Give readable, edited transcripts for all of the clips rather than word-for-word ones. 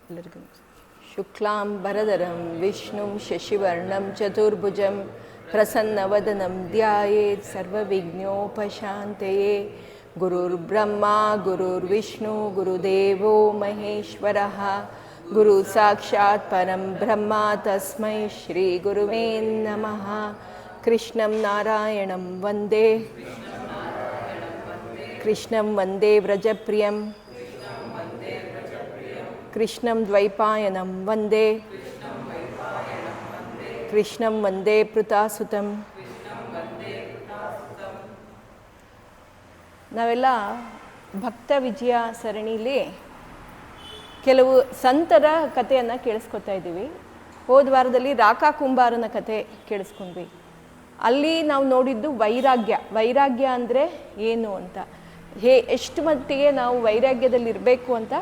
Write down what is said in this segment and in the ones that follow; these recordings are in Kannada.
ಎಲ್ಲರಿಗೂ ಶುಕ್ಲಾಂ ಭರಧರಂ ವಿಷ್ಣುಂ ಶಶಿವರ್ಣಂ ಚತುರ್ಭುಜಂ ಪ್ರಸನ್ನವದನಂ ಧ್ಯಾಯೇತ್ ಸರ್ವವಿಘ್ನೋಪಶಾಂತಯೇ. ಗುರುರ್ಬ್ರಹ್ಮ ಗುರುರ್ವಿಷ್ಣು ಗುರುದೇವೋ ಮಹೇಶ್ವರಃ. ಗುರು ಸಾಕ್ಷಾತ್ ಪರಂ ಬ್ರಹ್ಮ ತಸ್ಮೈ ಶ್ರೀ ಗುರುವೇ ನಮಃ. ಕೃಷ್ಣಂ ನಾರಾಯಣಂ ವಂದೇ ಕೃಷ್ಣಂ ವಂದೇ ವ್ರಜಪ್ರಿಯಂ ಕೃಷ್ಣಂ ದ್ವೈಪಾಯನಂ ವಂದೇ ಕೃಷ್ಣಂ ವಂದೇ ಪೃತಾಸುತಂ. ನಾವೆಲ್ಲ ಭಕ್ತ ವಿಜಯ ಸರಣಿಲಿ ಕೆಲವು ಸಂತರ ಕಥೆಯನ್ನು ಕೇಳಿಸ್ಕೊತಾ ಇದ್ದೀವಿ. ಹೋದ ವಾರದಲ್ಲಿ ರಾಕಾ ಕುಂಬಾರನ ಕಥೆ ಕೇಳಿಸ್ಕೊಂಡ್ವಿ. ಅಲ್ಲಿ ನಾವು ನೋಡಿದ್ದು ವೈರಾಗ್ಯ ಅಂದರೆ ಏನು ಅಂತ, ಎಷ್ಟು ಮಟ್ಟಿಗೆ ನಾವು ವೈರಾಗ್ಯದಲ್ಲಿರಬೇಕು ಅಂತ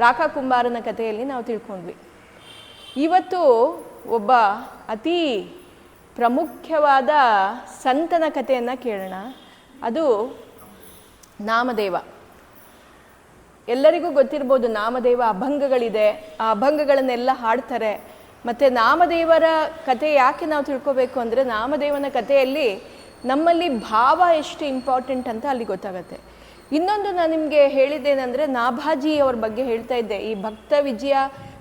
ರಾಕಾ ಕುಂಬಾರನ ಕಥೆಯಲ್ಲಿ ನಾವು ತಿಳ್ಕೊಂಡ್ವಿ. ಇವತ್ತು ಒಬ್ಬ ಅತಿ ಪ್ರಮುಖವಾದ ಸಂತನ ಕಥೆಯನ್ನು ಕೇಳೋಣ. ಅದು ನಾಮದೇವ. ಎಲ್ಲರಿಗೂ ಗೊತ್ತಿರ್ಬೋದು, ನಾಮದೇವ ಅಭಂಗಗಳಿದೆ, ಆ ಅಭಂಗಗಳನ್ನೆಲ್ಲ ಹಾಡ್ತಾರೆ. ಮತ್ತು ನಾಮದೇವರ ಕಥೆ ಯಾಕೆ ನಾವು ತಿಳ್ಕೊಬೇಕು ಅಂದರೆ, ನಾಮದೇವನ ಕಥೆಯಲ್ಲಿ ನಮ್ಮಲ್ಲಿ ಭಾವ ಎಷ್ಟು ಇಂಪಾರ್ಟೆಂಟ್ ಅಂತ ಅಲ್ಲಿ ಗೊತ್ತಾಗತ್ತೆ. ಇನ್ನೊಂದು ನಾನು ನಿಮಗೆ ಹೇಳಿದ್ದೇನೆಂದರೆ, ನಾಭಾಜಿ ಅವ್ರ ಬಗ್ಗೆ ಹೇಳ್ತಾ ಇದ್ದೆ. ಈ ಭಕ್ತ ವಿಜಯ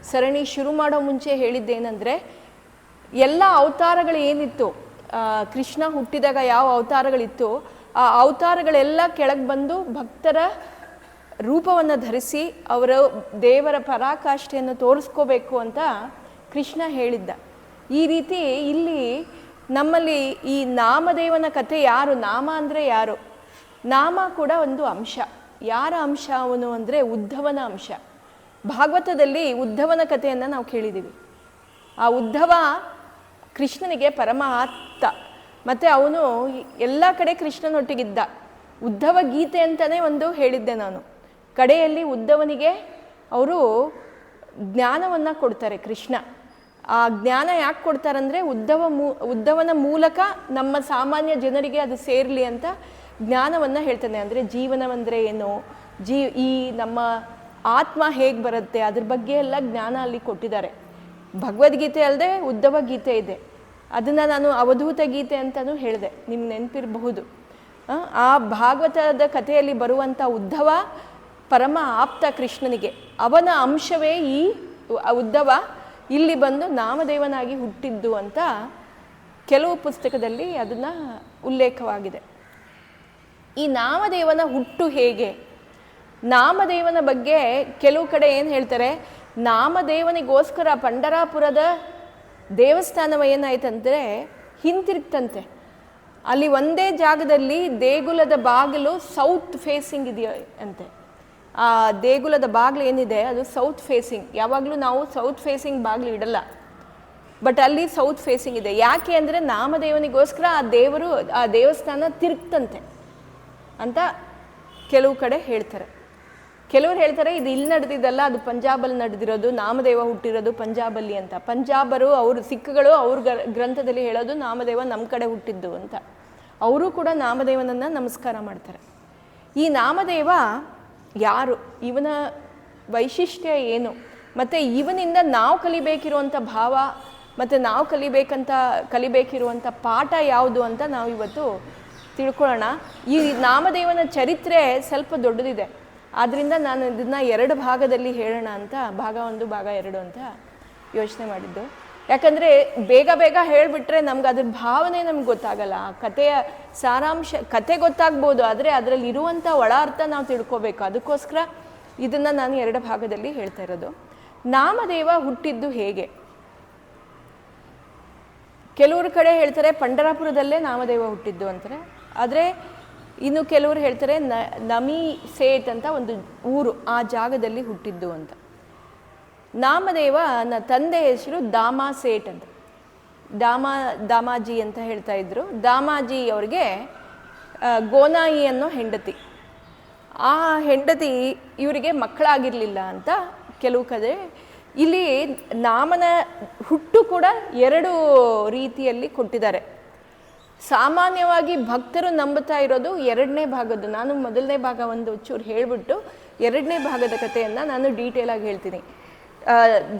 ಸರಣಿ ಶುರು ಮಾಡೋ ಮುಂಚೆ ಹೇಳಿದ್ದೇನೆಂದರೆ, ಎಲ್ಲ ಅವತಾರಗಳು ಏನಿತ್ತು, ಕೃಷ್ಣ ಹುಟ್ಟಿದಾಗ ಯಾವ ಅವತಾರಗಳಿತ್ತು, ಆ ಅವತಾರಗಳೆಲ್ಲ ಕೆಳಗೆ ಬಂದು ಭಕ್ತರ ರೂಪವನ್ನು ಧರಿಸಿ ಅವರ ದೇವರ ಪರಾಕಾಷ್ಠೆಯನ್ನು ತೋರಿಸ್ಕೋಬೇಕು ಅಂತ ಕೃಷ್ಣ ಹೇಳಿದ್ದ. ಈ ರೀತಿ ಇಲ್ಲಿ ನಮ್ಮಲ್ಲಿ ಈ ನಾಮದೇವನ ಕಥೆ ಯಾರು, ನಾಮ ಅಂದರೆ ಯಾರು, ನಾಮ ಕೂಡ ಒಂದು ಅಂಶ. ಯಾರ ಅಂಶ ಅವನು ಅಂದರೆ ಉದ್ಧವನ ಅಂಶ. ಭಾಗವತದಲ್ಲಿ ಉದ್ಧವನ ಕಥೆಯನ್ನು ನಾವು ಕೇಳಿದ್ದೀವಿ. ಆ ಉದ್ಧವ ಕೃಷ್ಣನಿಗೆ ಪರಮ ಆಪ್ತ, ಮತ್ತು ಅವನು ಎಲ್ಲ ಕಡೆ ಕೃಷ್ಣನೊಟ್ಟಿಗಿದ್ದ. ಉದ್ಧವ ಗೀತೆ ಅಂತಲೇ ಒಂದು ಹೇಳಿದ್ದೆ ನಾನು. ಕಡೆಯಲ್ಲಿ ಉದ್ಧವನಿಗೆ ಅವರು ಜ್ಞಾನವನ್ನು ಕೊಡ್ತಾರೆ ಕೃಷ್ಣ. ಆ ಜ್ಞಾನ ಯಾಕೆ ಕೊಡ್ತಾರಂದರೆ, ಉದ್ಧವನ ಮೂಲಕ ನಮ್ಮ ಸಾಮಾನ್ಯ ಜನರಿಗೆ ಅದು ಸೇರಲಿ ಅಂತ ಜ್ಞಾನವನ್ನು ಹೇಳ್ತಾನೆ. ಅಂದರೆ ಜೀವನವಂದರೆ ಏನು, ಈ ನಮ್ಮ ಆತ್ಮ ಹೇಗೆ ಬರುತ್ತೆ, ಅದ್ರ ಬಗ್ಗೆ ಎಲ್ಲ ಜ್ಞಾನ ಅಲ್ಲಿ ಕೊಟ್ಟಿದ್ದಾರೆ. ಭಗವದ್ಗೀತೆ ಅಲ್ಲದೆ ಉದ್ಧವ ಗೀತೆ ಇದೆ. ಅದನ್ನು ನಾನು ಅವಧೂತ ಗೀತೆ ಅಂತಲೂ ಹೇಳಿದೆ, ನಿಮ್ಗೆ ನೆನಪಿರಬಹುದು. ಆ ಭಾಗವತದ ಕಥೆಯಲ್ಲಿ ಬರುವಂಥ ಉದ್ಧವ ಪರಮ ಆಪ್ತ ಕೃಷ್ಣನಿಗೆ. ಅವನ ಅಂಶವೇ ಈ ಉದ್ಧವ ಇಲ್ಲಿ ಬಂದು ನಾಮದೇವನಾಗಿ ಹುಟ್ಟಿದ್ದು ಅಂತ ಕೆಲವು ಪುಸ್ತಕದಲ್ಲಿ ಅದನ್ನು ಉಲ್ಲೇಖವಾಗಿದೆ. ಈ ನಾಮದೇವನ ಹುಟ್ಟು ಹೇಗೆ, ನಾಮದೇವನ ಬಗ್ಗೆ ಕೆಲವು ಕಡೆ ಏನು ಹೇಳ್ತಾರೆ, ನಾಮದೇವನಿಗೋಸ್ಕರ ಪಂಡರಾಪುರದ ದೇವಸ್ಥಾನವ ಏನಾಯ್ತಂದರೆ ಹಿಂತಿರುಗ್ತಂತೆ. ಅಲ್ಲಿ ಒಂದೇ ಜಾಗದಲ್ಲಿ ದೇಗುಲದ ಬಾಗಿಲು ಸೌತ್ ಫೇಸಿಂಗ್ ಇದೆಯೋ ಅಂತೆ. ಆ ದೇಗುಲದ ಬಾಗಿಲು ಏನಿದೆ ಅದು ಸೌತ್ ಫೇಸಿಂಗ್. ಯಾವಾಗಲೂ ನಾವು ಸೌತ್ ಫೇಸಿಂಗ್ ಬಾಗಿಲು ಇಡಲ್ಲ, ಬಟ್ ಅಲ್ಲಿ ಸೌತ್ ಫೇಸಿಂಗ್ ಇದೆ. ಯಾಕೆ ಅಂದರೆ ನಾಮದೇವನಿಗೋಸ್ಕರ ಆ ದೇವಸ್ಥಾನ ತಿರುಗ್ತಂತೆ ಅಂತ ಕೆಲವು ಕಡೆ ಹೇಳ್ತಾರೆ. ಕೆಲವರು ಹೇಳ್ತಾರೆ ಇದು ಇಲ್ಲಿ ನಡೆದಿದ್ದಲ್ಲ, ಅದು ಪಂಜಾಬಲ್ಲಿ ನಡೆದಿರೋದು, ನಾಮದೇವ ಹುಟ್ಟಿರೋದು ಪಂಜಾಬಲ್ಲಿ ಅಂತ. ಪಂಜಾಬರು ಅವರು ಸಿಖ್ಗಳು ಅವ್ರ ಗ್ರಂಥದಲ್ಲಿ ಹೇಳೋದು ನಾಮದೇವ ನಮ್ಮ ಕಡೆ ಹುಟ್ಟಿದ್ದು ಅಂತ. ಅವರು ಕೂಡ ನಾಮದೇವನನ್ನು ನಮಸ್ಕಾರ ಮಾಡ್ತಾರೆ. ಈ ನಾಮದೇವ ಯಾರು, ಇವನ ವೈಶಿಷ್ಟ್ಯ ಏನು, ಮತ್ತು ಇವನಿಂದ ನಾವು ಕಲಿಬೇಕಿರುವಂಥ ಭಾವ ಮತ್ತು ನಾವು ಕಲಿಬೇಕಿರುವಂಥ ಪಾಠ ಯಾವುದು ಅಂತ ನಾವು ಇವತ್ತು ತಿಳ್ಕೊಳ್ಳೋಣ. ಈ ನಾಮದೇವನ ಚರಿತ್ರೆ ಸ್ವಲ್ಪ ದೊಡ್ಡದಿದೆ, ಆದ್ದರಿಂದ ನಾನು ಇದನ್ನು 2 ಭಾಗದಲ್ಲಿ ಹೇಳೋಣ ಅಂತ, ಭಾಗ 1 ಭಾಗ 2 ಅಂತ ಯೋಚನೆ ಮಾಡಿದ್ದು. ಯಾಕಂದರೆ ಬೇಗ ಹೇಳಿಬಿಟ್ರೆ ನಮ್ಗೆ ಅದ್ರ ಭಾವನೆ ನಮ್ಗೆ ಗೊತ್ತಾಗಲ್ಲ. ಕಥೆಯ ಸಾರಾಂಶ, ಕಥೆ ಗೊತ್ತಾಗ್ಬೋದು, ಆದರೆ ಅದರಲ್ಲಿ ಇರುವಂಥ ಒಳ ಅರ್ಥ ನಾವು ತಿಳ್ಕೊಬೇಕು. ಅದಕ್ಕೋಸ್ಕರ ಇದನ್ನು ನಾನು 2 ಭಾಗದಲ್ಲಿ ಹೇಳ್ತಾ ಇರೋದು. ನಾಮದೇವ ಹುಟ್ಟಿದ್ದು ಹೇಗೆ, ಕೆಲವ್ರ ಕಡೆ ಹೇಳ್ತಾರೆ ಪಂಡರಾಪುರದಲ್ಲೇ ನಾಮದೇವ ಹುಟ್ಟಿದ್ದು ಅಂತಾರೆ. ಆದರೆ ಇನ್ನು ಕೆಲವರು ಹೇಳ್ತಾರೆ ನಮಿ ಸೇಟ್ ಅಂತ ಒಂದು ಊರು, ಆ ಜಾಗದಲ್ಲಿ ಹುಟ್ಟಿದ್ದು ಅಂತ. ನಾಮದೇವನ ತಂದೆ ಹೆಸರು ದಾಮ ಸೇಟ್ ಅಂತ, ದಾಮಾಜಿ ಅಂತ ಹೇಳ್ತಾ ಇದ್ರು. ದಾಮಾಜಿ ಅವ್ರಿಗೆ ಗೋನಾಯಿ ಅನ್ನೋ ಹೆಂಡತಿ. ಆ ಹೆಂಡತಿ ಇವರಿಗೆ ಮಕ್ಕಳಾಗಿರಲಿಲ್ಲ ಅಂತ ಕೆಲವು ಕಡೆ. ಇಲ್ಲಿ ನಾಮನ ಹುಟ್ಟು ಕೂಡ 2 ರೀತಿಯಲ್ಲಿ ಕೊಟ್ಟಿದ್ದಾರೆ. ಸಾಮಾನ್ಯವಾಗಿ ಭಕ್ತರು ನಂಬುತ್ತಾ ಇರೋದು 2ನೇ ಭಾಗದ್ದು. ನಾನು 1ನೇ ಭಾಗ ಒಂದು ಚೂರು ಹೇಳಿಬಿಟ್ಟು 2ನೇ ಭಾಗದ ಕಥೆಯನ್ನು ನಾನು ಡೀಟೇಲಾಗಿ ಹೇಳ್ತೀನಿ.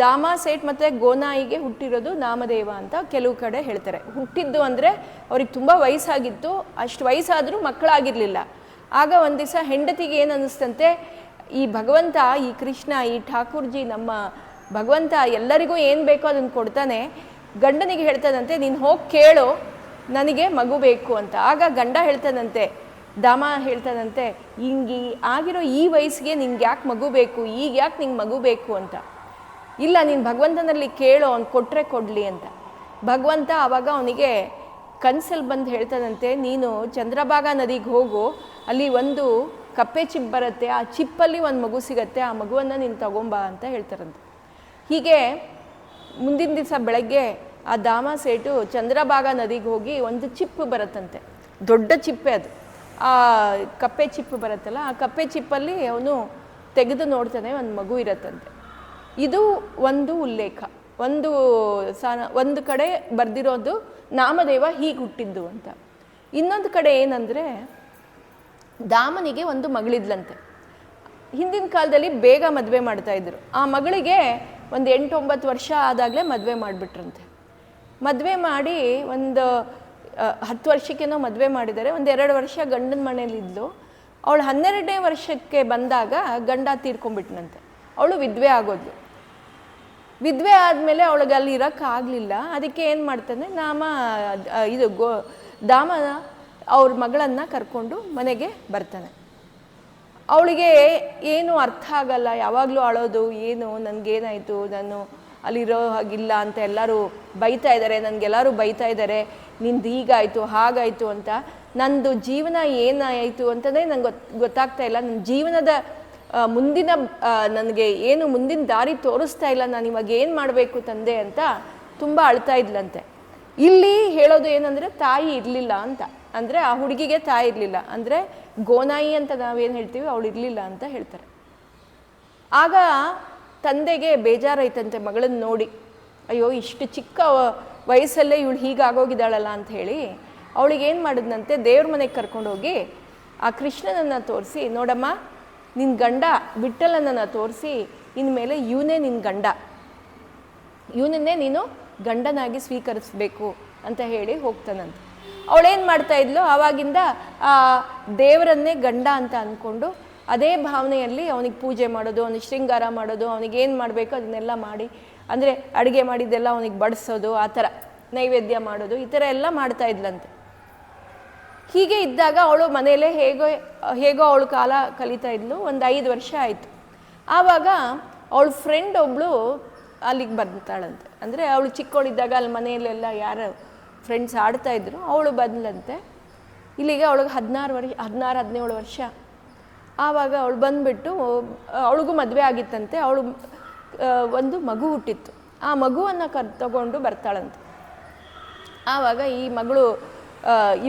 ದಾಮ ಸೇಠ್ ಮತ್ತು ಗೋನಾಯಿಗೆ ಹುಟ್ಟಿರೋದು ನಾಮದೇವ ಅಂತ ಕೆಲವು ಕಡೆ ಹೇಳ್ತಾರೆ. ಹುಟ್ಟಿದ್ದು ಅಂದರೆ ಅವ್ರಿಗೆ ತುಂಬ ವಯಸ್ಸಾಗಿತ್ತು, ಅಷ್ಟು ವಯಸ್ಸಾದರೂ ಮಕ್ಕಳಾಗಿರಲಿಲ್ಲ. ಆಗ ಒಂದು ದಿವಸ ಹೆಂಡತಿಗೆ ಏನು ಅನ್ನಿಸ್ತಂತೆ, ಈ ಭಗವಂತ, ಈ ಕೃಷ್ಣ, ಈ ಠಾಕೂರ್ಜಿ, ನಮ್ಮ ಭಗವಂತ ಎಲ್ಲರಿಗೂ ಏನು ಬೇಕೋ ಅದನ್ನು ಕೊಡ್ತಾನೆ. ಗಂಡನಿಗೆ ಹೇಳ್ತಾನಂತೆ, ನೀನು ಹೋಗಿ ಕೇಳು, ನನಗೆ ಮಗು ಬೇಕು ಅಂತ. ಆಗ ಗಂಡ ಹೇಳ್ತಾನಂತೆ, ದಾಮ ಹೇಳ್ತಾನಂತೆ, ಹಿಂಗೆ ಆಗಿರೋ ಈ ವಯಸ್ಸಿಗೆ ನಿನ್ಗೆ ಯಾಕೆ ಮಗು ಬೇಕು, ಈಗ ಯಾಕೆ ನಿಂಗೆ ಮಗು ಬೇಕು ಅಂತ. ಇಲ್ಲ, ನೀನು ಭಗವಂತನಲ್ಲಿ ಕೇಳು, ಅವ್ನು ಕೊಟ್ಟರೆ ಕೊಡಲಿ ಅಂತ. ಭಗವಂತ ಆವಾಗ ಅವನಿಗೆ ಕನಸಲ್ಲಿ ಬಂದು ಹೇಳ್ತಾನಂತೆ, ನೀನು ಚಂದ್ರಭಾಗ ನದಿಗೆ ಹೋಗು, ಅಲ್ಲಿ ಒಂದು ಕಪ್ಪೆ ಚಿಪ್ ಬರುತ್ತೆ, ಆ ಚಿಪ್ಪಲ್ಲಿ ಒಂದು ಮಗು ಸಿಗತ್ತೆ, ಆ ಮಗುವನ್ನು ನೀನು ತಗೊಂಬಾ ಅಂತ ಹೇಳ್ತಾರಂತೆ. ಹೀಗೆ ಮುಂದಿನ ದಿವಸ ಬೆಳಗ್ಗೆ ಆ ದಾಮ ಸೇಟು ಚಂದ್ರಭಾಗ ನದಿಗೆ ಹೋಗಿ ಒಂದು ಚಿಪ್ಪು ಬರುತ್ತಂತೆ, ದೊಡ್ಡ ಚಿಪ್ಪೆ ಅದು. ಆ ಕಪ್ಪೆ ಚಿಪ್ಪು ಬರುತ್ತಲ್ಲ, ಆ ಕಪ್ಪೆ ಚಿಪ್ಪಲ್ಲಿ ಅವನು ತೆಗೆದು ನೋಡ್ತಾನೆ, ಒಂದು ಮಗು ಇರತ್ತಂತೆ. ಇದು ಒಂದು ಉಲ್ಲೇಖ. ಒಂದು ಕಡೆ ಬರೆದಿರೋದು ನಾಮದೇವ ಹೀಗೆ ಹುಟ್ಟಿದ್ದು ಅಂತ. ಇನ್ನೊಂದು ಕಡೆ ಏನಂದರೆ, ದಾಮನಿಗೆ ಒಂದು ಮಗಳಿದ್ಲಂತೆ. ಹಿಂದಿನ ಕಾಲದಲ್ಲಿ ಬೇಗ ಮದುವೆ ಮಾಡ್ತಾಯಿದ್ರು. ಆ ಮಗಳಿಗೆ ಒಂದು 8-9 ವರ್ಷ ಆದಾಗಲೇ ಮದುವೆ ಮಾಡಿಬಿಟ್ರಂತೆ. ಮದುವೆ ಮಾಡಿ ಒಂದು 10 ವರ್ಷಕ್ಕೇನೋ ಮದುವೆ ಮಾಡಿದ್ದಾರೆ. ಒಂದು 2 ವರ್ಷ ಗಂಡನ ಮನೇಲಿದ್ಲು. ಅವಳು 12ನೇ ವರ್ಷಕ್ಕೆ ಬಂದಾಗ ಗಂಡ ತೀರ್ಕೊಂಡ್ಬಿಟ್ನಂತೆ. ಅವಳು ವಿಧವೆ ಆಗೋದ್ಲು. ವಿಧವೆ ಆದಮೇಲೆ ಅವಳಿಗೆ ಅಲ್ಲಿ ಇರೋಕ್ಕಾಗಲಿಲ್ಲ. ಅದಕ್ಕೆ ಏನು ಮಾಡ್ತಾನೆ, ದಾಮ ಅವ್ರ ಮಗಳನ್ನು ಕರ್ಕೊಂಡು ಮನೆಗೆ ಬರ್ತಾನೆ. ಅವಳಿಗೆ ಏನು ಅರ್ಥ ಆಗಲ್ಲ, ಯಾವಾಗಲೂ ಅಳೋದು, ಏನು ನನಗೇನಾಯಿತು, ನಾನು ಅಲ್ಲಿರೋ ಹಾಗಿಲ್ಲ ಅಂತ ಎಲ್ಲರೂ ಬೈತಾ ಇದ್ದಾರೆ, ನನಗೆಲ್ಲರೂ ಬೈತಾ ಇದ್ದಾರೆ, ನಿಂದು ಹೀಗಾಯಿತು ಹಾಗಾಯಿತು ಅಂತ. ನಂದು ಜೀವನ ಏನಾಯಿತು ಅಂತಲೇ ನಂಗೆ ಗೊತ್ತಾಗ್ತಾ ಇಲ್ಲ. ನನ್ನ ಜೀವನದ ಮುಂದಿನ ನನಗೆ ಏನು ಮುಂದಿನ ದಾರಿ ತೋರಿಸ್ತಾ ಇಲ್ಲ, ನಾನು ಇವಾಗ ಏನು ಮಾಡಬೇಕು ತಂದೆ ಅಂತ ತುಂಬ ಅಳ್ತಾ ಇದ್ಲಂತೆ. ಇಲ್ಲಿ ಹೇಳೋದು ಏನಂದರೆ, ತಾಯಿ ಇರಲಿಲ್ಲ ಅಂತ. ಅಂದರೆ ಆ ಹುಡುಗಿಗೆ ತಾಯಿ ಇರಲಿಲ್ಲ, ಅಂದರೆ ಗೋನಾಯಿ ಅಂತ ನಾವೇನು ಹೇಳ್ತೀವಿ, ಅವಳು ಇರಲಿಲ್ಲ ಅಂತ ಹೇಳ್ತಾರೆ. ಆಗ ತಂದೆಗೆ ಬೇಜಾರಾಯ್ತಂತೆ ಮಗಳನ್ನ ನೋಡಿ. ಅಯ್ಯೋ, ಇಷ್ಟು ಚಿಕ್ಕ ವಯಸ್ಸಲ್ಲೇ ಇವಳು ಹೀಗಾಗೋಗಿದ್ದಾಳಲ್ಲ ಅಂತ ಹೇಳಿ ಅವಳಿಗೇನು ಮಾಡಿದ್ನಂತೆ, ದೇವ್ರ ಮನೆಗೆ ಕರ್ಕೊಂಡೋಗಿ ಆ ಕೃಷ್ಣನನ್ನು ತೋರಿಸಿ, ನೋಡಮ್ಮ, ನಿನ್ನ ಗಂಡ ವಿಠ್ಠಲನನ್ನು ತೋರಿಸಿ, ಇನ್ಮೇಲೆ ಇವನೇ ನಿನ್ನ ಗಂಡ, ಇವನನ್ನೇ ನೀನು ಗಂಡನಾಗಿ ಸ್ವೀಕರಿಸಬೇಕು ಅಂತ ಹೇಳಿ ಹೋಗ್ತಾನಂತೆ. ಅವಳೇನು ಮಾಡ್ತಾ ಇದ್ಲು, ಆವಾಗಿಂದ ಆ ದೇವರನ್ನೇ ಗಂಡ ಅಂತ ಅಂದ್ಕೊಂಡು ಅದೇ ಭಾವನೆಯಲ್ಲಿ ಅವನಿಗೆ ಪೂಜೆ ಮಾಡೋದು, ಅವನಿಗೆ ಶೃಂಗಾರ ಮಾಡೋದು, ಅವನಿಗೇನು ಮಾಡಬೇಕು ಅದನ್ನೆಲ್ಲ ಮಾಡಿ, ಅಂದರೆ ಅಡುಗೆ ಮಾಡಿದ್ದೆಲ್ಲ ಅವನಿಗೆ ಬಡಿಸೋದು, ಆ ಥರ ನೈವೇದ್ಯ ಮಾಡೋದು, ಈ ಥರ ಎಲ್ಲ ಮಾಡ್ತಾ ಇದ್ಲಂತೆ. ಹೀಗೆ ಇದ್ದಾಗ ಅವಳು ಮನೆಯಲ್ಲೇ ಹೇಗೋ ಅವಳು ಕಾಲ ಕಲಿತಾ ಇದ್ಲು. ಒಂದು 5 ವರ್ಷ ಆಯಿತು. ಆವಾಗ ಅವಳ ಫ್ರೆಂಡ್ ಒಬ್ಬಳು ಅಲ್ಲಿಗೆ ಬರ್ತಾಳಂತೆ. ಅಂದರೆ ಅವಳು ಚಿಕ್ಕವಳಿದ್ದಾಗ ಅಲ್ಲಿ ಮನೆಯಲ್ಲೆಲ್ಲ ಯಾರು ಫ್ರೆಂಡ್ಸ್ ಆಡ್ತಾಯಿದ್ರು, ಅವಳು ಬಂದ್ಲಂತೆ. ಇಲ್ಲಿಗೆ ಅವಳಿಗೆ 16-17 ವರ್ಷ. ಆವಾಗ ಅವಳು ಬಂದುಬಿಟ್ಟು, ಅವಳಿಗೂ ಮದುವೆ ಆಗಿತ್ತಂತೆ. ಅವಳು ಒಂದು ಮಗು ಹುಟ್ಟಿತ್ತು. ಆ ಮಗುವನ್ನು ತಗೊಂಡು ಬರ್ತಾಳಂತೆ. ಆವಾಗ ಈ ಮಗಳು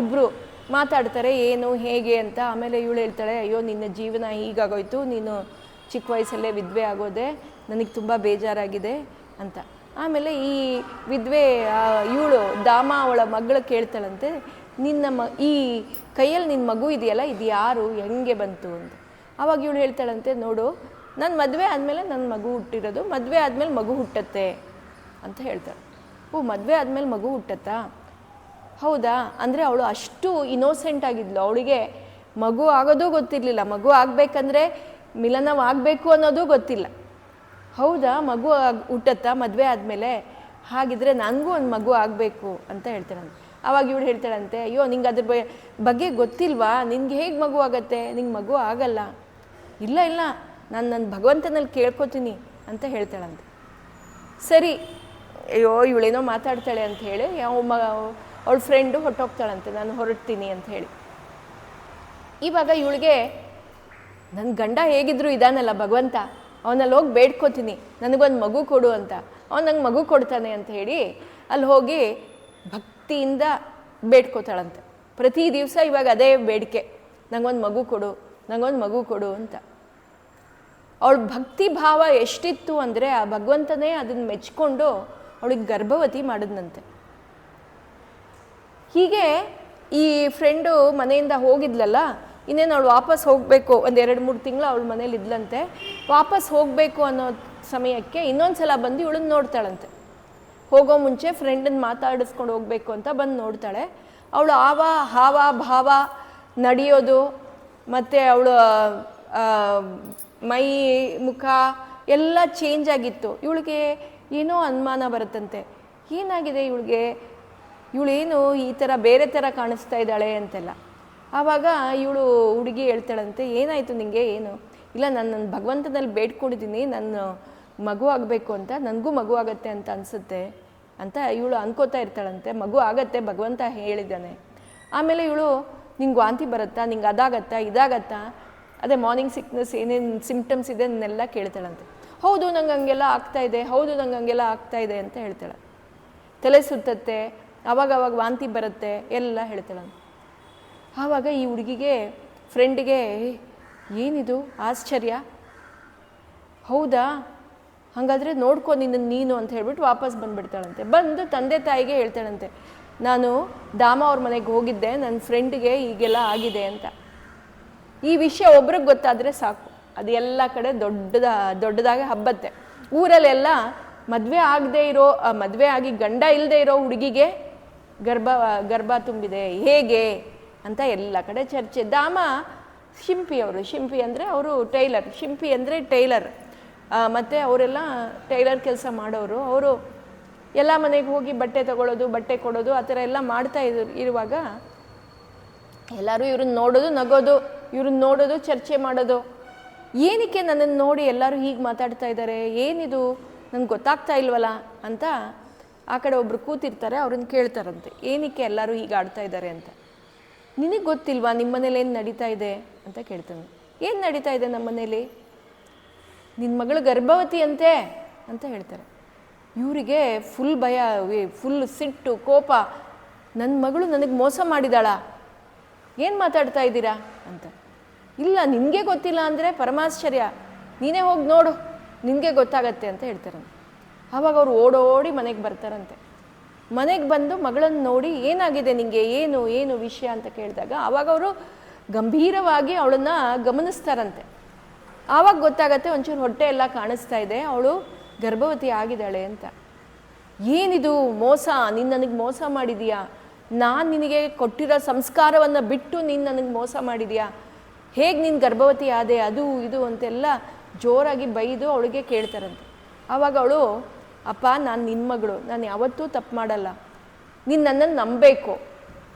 ಇಬ್ಬರು ಮಾತಾಡ್ತಾರೆ, ಏನು ಹೇಗೆ ಅಂತ. ಆಮೇಲೆ ಇವಳು ಹೇಳ್ತಾಳೆ, ಅಯ್ಯೋ, ನಿನ್ನ ಜೀವನ ಹೀಗಾಗೋಯ್ತು, ನೀನು ಚಿಕ್ಕ ವಯಸ್ಸಲ್ಲೇ ವಿಧವೆ ಆಗೋದೆ, ನನಗೆ ತುಂಬ ಬೇಜಾರಾಗಿದೆ ಅಂತ. ಆಮೇಲೆ ಈ ವಿಧವೆ ಇವಳು ದಾಮ ಅವಳ ಮಗಳು ಕೇಳ್ತಾಳಂತೆ, ಈ ಕೈಯಲ್ಲಿ ನಿನ್ನ ಮಗು ಇದೆಯಲ್ಲ, ಇದು ಯಾರು, ಹೆಂಗೆ ಬಂತು ಅಂತ. ಆವಾಗ ಇವಳು ಹೇಳ್ತಾಳಂತೆ, ನೋಡು, ನನ್ನ ಮದುವೆ ಆದಮೇಲೆ ನನ್ನ ಮಗು ಹುಟ್ಟಿರೋದು, ಮದುವೆ ಆದಮೇಲೆ ಮಗು ಹುಟ್ಟತ್ತೆ ಅಂತ ಹೇಳ್ತಾಳೆ. ಓ, ಮದುವೆ ಆದಮೇಲೆ ಮಗು ಹುಟ್ಟತ್ತಾ? ಹೌದಾ? ಅಂದರೆ ಅವಳು ಅಷ್ಟು ಇನ್ನೋಸೆಂಟ್ ಆಗಿದ್ಲು. ಅವಳಿಗೆ ಮಗು ಆಗೋದು ಗೊತ್ತಿರಲಿಲ್ಲ. ಮಗು ಆಗಬೇಕಂದ್ರೆ ಮಿಲನವಾಗಬೇಕು ಅನ್ನೋದು ಗೊತ್ತಿಲ್ಲ. ಹೌದಾ, ಮಗು ಹುಟ್ಟತ್ತಾ ಮದುವೆ ಆದಮೇಲೆ? ಹಾಗಿದ್ರೆ ನನಗೂ ಒಂದು ಮಗು ಆಗಬೇಕು ಅಂತ ಹೇಳ್ತಾಳಂತೆ. ಆವಾಗ ಇವಳು ಹೇಳ್ತಾಳಂತೆ, ಅಯ್ಯೋ, ನಿಂಗೆ ಅದ್ರ ಬಗ್ಗೆ ಗೊತ್ತಿಲ್ವಾ, ನಿನ್ಗೆ ಹೇಗೆ ಮಗು ಆಗತ್ತೆ, ನಿಂಗೆ ಮಗು ಆಗಲ್ಲ. ಇಲ್ಲ, ನಾನು ಭಗವಂತನಲ್ಲಿ ಕೇಳ್ಕೊತೀನಿ ಅಂತ ಹೇಳ್ತಾಳಂತೆ. ಸರಿ, ಅಯ್ಯೋ, ಇವಳೇನೋ ಮಾತಾಡ್ತಾಳೆ ಅಂತ ಹೇಳಿ ಅವಳ ಫ್ರೆಂಡು ಹೊಟ್ಟೋಗ್ತಾಳಂತೆ, ನಾನು ಹೊರಡ್ತೀನಿ ಅಂತ ಹೇಳಿ. ಇವಾಗ ಇವಳಿಗೆ, ನನ್ನ ಗಂಡ ಹೇಗಿದ್ರು ಇದಾನಲ್ಲ ಭಗವಂತ, ಅವನಲ್ಲಿ ಹೋಗಿ ಬೇಡ್ಕೋತೀನಿ, ನನಗೊಂದು ಮಗು ಕೊಡು ಅಂತ. ಅವನು ನಂಗೆ ಮಗು ಕೊಡ್ತಾನೆ ಅಂತ ಹೇಳಿ ಅಲ್ಲಿ ಹೋಗಿ ಭಕ್ತಿಯಿಂದ ಬೇಡ್ಕೋತಾಳಂತೆ. ಪ್ರತಿ ದಿವಸ ಇವಾಗ ಅದೇ ಬೇಡಿಕೆ, ನಂಗೊಂದು ಮಗು ಕೊಡು, ನಂಗೊಂದು ಮಗು ಕೊಡು ಅಂತ. ಅವಳ ಭಕ್ತಿ ಭಾವ ಎಷ್ಟಿತ್ತು ಅಂದರೆ, ಆ ಭಗವಂತನೇ ಅದನ್ನು ಮೆಚ್ಕೊಂಡು ಅವಳಿಗೆ ಗರ್ಭವತಿ ಮಾಡಿದ್ನಂತೆ. ಹೀಗೆ ಈ ಫ್ರೆಂಡು ಮನೆಯಿಂದ ಹೋಗಿದ್ಲಲ್ಲ, ಇನ್ನೇನು ಅವಳು ವಾಪಸ್ ಹೋಗಬೇಕು, ಒಂದು 2-3 ತಿಂಗಳು ಅವಳ ಮನೇಲಿ ಇದ್ಲಂತೆ. ವಾಪಸ್ ಹೋಗಬೇಕು ಅನ್ನೋ ಸಮಯಕ್ಕೆ ಇನ್ನೊಂದು ಸಲ ಬಂದು ಇವಳನ್ನ ನೋಡ್ತಾಳಂತೆ. ಹೋಗೋ ಮುಂಚೆ ಫ್ರೆಂಡನ್ನು ಮಾತಾಡಿಸ್ಕೊಂಡು ಹೋಗಬೇಕು ಅಂತ ಬಂದು ನೋಡ್ತಾಳೆ. ಅವಳು ಹಾವ ಭಾವ ನಡೆಯೋದು ಮತ್ತು ಅವಳು ಮೈ ಮುಖ ಎಲ್ಲ ಚೇಂಜ್ ಆಗಿತ್ತು. ಇವಳಿಗೆ ಏನೋ ಅನುಮಾನ ಬರುತ್ತಂತೆ, ಏನಾಗಿದೆ ಇವಳಿಗೆ, ಇವಳೇನು ಈ ಥರ ಬೇರೆ ಥರ ಕಾಣಿಸ್ತಾ ಇದ್ದಾಳೆ ಅಂತೆಲ್ಲ. ಆವಾಗ ಇವಳು ಹುಡುಗಿ ಹೇಳ್ತಾಳಂತೆ, ಏನಾಯಿತು ನಿನಗೆ, ಏನು ಇಲ್ಲ, ನನ್ನ ಭಗವಂತನಲ್ಲಿ ಬೇಡ್ಕೊಂಡಿದ್ದೀನಿ, ನನ್ನ ಮಗು ಆಗಬೇಕು ಅಂತ, ನನಗೂ ಮಗು ಆಗತ್ತೆ ಅಂತ ಅನಿಸುತ್ತೆ ಅಂತ ಇವಳು ಅನ್ಕೋತಾ ಇರ್ತಾಳಂತೆ. ಮಗು ಆಗತ್ತೆ, ಭಗವಂತ ಹೇಳಿದ್ದಾನೆ. ಆಮೇಲೆ ಇವಳು, ನಿಂಗೆ ವಾಂತಿ ಬರುತ್ತಾ, ನಿಂಗೆ ಅದಾಗತ್ತಾ ಇದಾಗತ್ತಾ, ಅದೇ ಮಾರ್ನಿಂಗ್ ಸಿಕ್ನೆಸ್ ಏನೇನು ಸಿಂಪ್ಟಮ್ಸ್ ಇದೆ ಅನ್ನೆಲ್ಲ ಕೇಳ್ತಾಳಂತೆ. ಹೌದು ನಂಗೆ ಹಂಗೆಲ್ಲ ಆಗ್ತಾಯಿದೆ, ಹೌದು ನಂಗೆ ಹಂಗೆಲ್ಲ ಆಗ್ತಾಯಿದೆ ಅಂತ ಹೇಳ್ತಾಳೆ. ತಲೆ ಸುತ್ತತ್ತೆ, ಅವಾಗವಾಗ ವಾಂತಿ ಬರುತ್ತೆ ಎಲ್ಲ ಹೇಳ್ತಾಳಂತೆ. ಆವಾಗ ಈ ಹುಡುಗಿಗೆ ಫ್ರೆಂಡಿಗೆ, ಏನಿದು ಆಶ್ಚರ್ಯ, ಹೌದಾ, ಹಾಗಾದರೆ ನೋಡ್ಕೊ ನೀನು ಅಂತ ಹೇಳ್ಬಿಟ್ಟು ವಾಪಸ್ ಬಂದುಬಿಡ್ತಾಳಂತೆ. ಬಂದು ತಂದೆ ತಾಯಿಗೆ ಹೇಳ್ತಾಳಂತೆ, ನಾನು ದಾಮ ಅವ್ರ ಮನೆಗೆ ಹೋಗಿದ್ದೆ, ನನ್ನ ಫ್ರೆಂಡಿಗೆ ಹೀಗೆಲ್ಲ ಆಗಿದೆ ಅಂತ. ಈ ವಿಷಯ ಒಬ್ರಿಗೆ ಗೊತ್ತಾದರೆ ಸಾಕು, ಅದು ಎಲ್ಲ ಕಡೆ ದೊಡ್ಡದಾಗಿ ಹಬ್ಬತ್ತೆ. ಊರಲ್ಲೆಲ್ಲ ಮದುವೆ ಆಗಿ ಗಂಡ ಇಲ್ಲದೆ ಇರೋ ಹುಡುಗಿಗೆ ಗರ್ಭ ತುಂಬಿದೆ ಹೇಗೆ ಅಂತ ಎಲ್ಲ ಕಡೆ ಚರ್ಚೆ. ದಾಮ ಶಿಂಪಿ ಅಂದರೆ ಅವರು ಟೈಲರ್, ಶಿಂಪಿ ಅಂದರೆ ಟೈಲರ್, ಮತ್ತು ಅವರೆಲ್ಲ ಟೈಲರ್ ಕೆಲಸ ಮಾಡೋರು. ಅವರು ಎಲ್ಲ ಮನೆಗೆ ಹೋಗಿ ಬಟ್ಟೆ ತಗೊಳ್ಳೋದು, ಬಟ್ಟೆ ಕೊಡೋದು, ಆ ಥರ ಎಲ್ಲ ಮಾಡ್ತಾ ಇರುವಾಗ ಎಲ್ಲರೂ ಇವ್ರನ್ನ ನೋಡೋದು, ನಗೋದು, ಇವ್ರನ್ನ ನೋಡೋದು, ಚರ್ಚೆ ಮಾಡೋದು. ಏನಕ್ಕೆ ನನ್ನನ್ನು ನೋಡಿ ಎಲ್ಲರೂ ಹೀಗೆ ಮಾತಾಡ್ತಾ ಇದ್ದಾರೆ, ಏನಿದು ನನಗೆ ಗೊತ್ತಾಗ್ತಾ ಇಲ್ವಲ್ಲ ಅಂತ ಆ ಕಡೆ ಒಬ್ರು ಕೂತಿರ್ತಾರೆ, ಅವ್ರನ್ನ ಕೇಳ್ತಾರಂತೆ, ಏನಕ್ಕೆ ಎಲ್ಲರೂ ಹೀಗೆ ಆಡ್ತಾ ಇದ್ದಾರೆ ಅಂತ. ನಿನಗೆ ಗೊತ್ತಿಲ್ವಾ ನಿಮ್ಮ ಮನೇಲಿ ಏನು ನಡೀತಾ ಇದೆ ಅಂತ ಕೇಳ್ತಾನೆ. ಏನು ನಡೀತಾ ಇದೆ ನಮ್ಮ ಮನೇಲಿ, ನಿನ್ನ ಮಗಳು ಗರ್ಭವತಿ ಅಂತೆ ಅಂತ ಹೇಳ್ತಾರೆ. ಇವರಿಗೆ ಫುಲ್ ಭಯ, ಫುಲ್ ಸಿಟ್ಟು, ಕೋಪ. ನನ್ನ ಮಗಳು ನನಗೆ ಮೋಸ ಮಾಡಿದಾಳ, ಏನು ಮಾತಾಡ್ತಾ ಇದ್ದೀರಾ ಅಂತ. ಇಲ್ಲ, ನಿನಗೆ ಗೊತ್ತಿಲ್ಲ ಅಂದರೆ ಪರಮಾಶ್ಚರ್ಯ, ನೀನೇ ಹೋಗಿ ನೋಡು, ನಿನಗೆ ಗೊತ್ತಾಗತ್ತೆ ಅಂತ ಹೇಳ್ತಾರೆ. ಆವಾಗ ಅವ್ರು ಓಡೋಡಿ ಮನೆಗೆ ಬರ್ತಾರಂತೆ. ಮನೆಗೆ ಬಂದು ಮಗಳನ್ನು ನೋಡಿ, ಏನಾಗಿದೆ ನಿನಗೆ, ಏನು ವಿಷಯ ಅಂತ ಕೇಳಿದಾಗ ಆವಾಗ ಅವರು ಗಂಭೀರವಾಗಿ ಅವಳನ್ನು ಗಮನಿಸ್ತಾರಂತೆ. ಆವಾಗ ಗೊತ್ತಾಗತ್ತೆ, ಒಂಚೂರು ಹೊಟ್ಟೆ ಎಲ್ಲ ಕಾಣಿಸ್ತಾ ಇದೆ, ಅವಳು ಗರ್ಭವತಿ ಆಗಿದ್ದಾಳೆ ಅಂತ. ಏನಿದು ಮೋಸ, ನೀನು ನನಗೆ ಮೋಸ ಮಾಡಿದೀಯಾ, ನಾನು ನಿನಗೆ ಕೊಟ್ಟಿರೋ ಸಂಸ್ಕಾರವನ್ನು ಬಿಟ್ಟು ನೀನು ನನಗೆ ಮೋಸ ಮಾಡಿದೀಯಾ, ಹೇಗೆ ನೀನು ಗರ್ಭವತಿ ಆದೆ, ಅದು ಇದು ಅಂತೆಲ್ಲ ಜೋರಾಗಿ ಬೈದು ಅವಳಿಗೆ ಕೇಳ್ತಾರಂತೆ. ಆವಾಗ ಅವಳು, ಅಪ್ಪ ನಾನು ನಿನ್ನ ಮಗಳು, ನಾನು ಯಾವತ್ತೂ ತಪ್ಪು ಮಾಡಲ್ಲ, ನೀನು ನನ್ನನ್ನು ನಂಬಬೇಕು,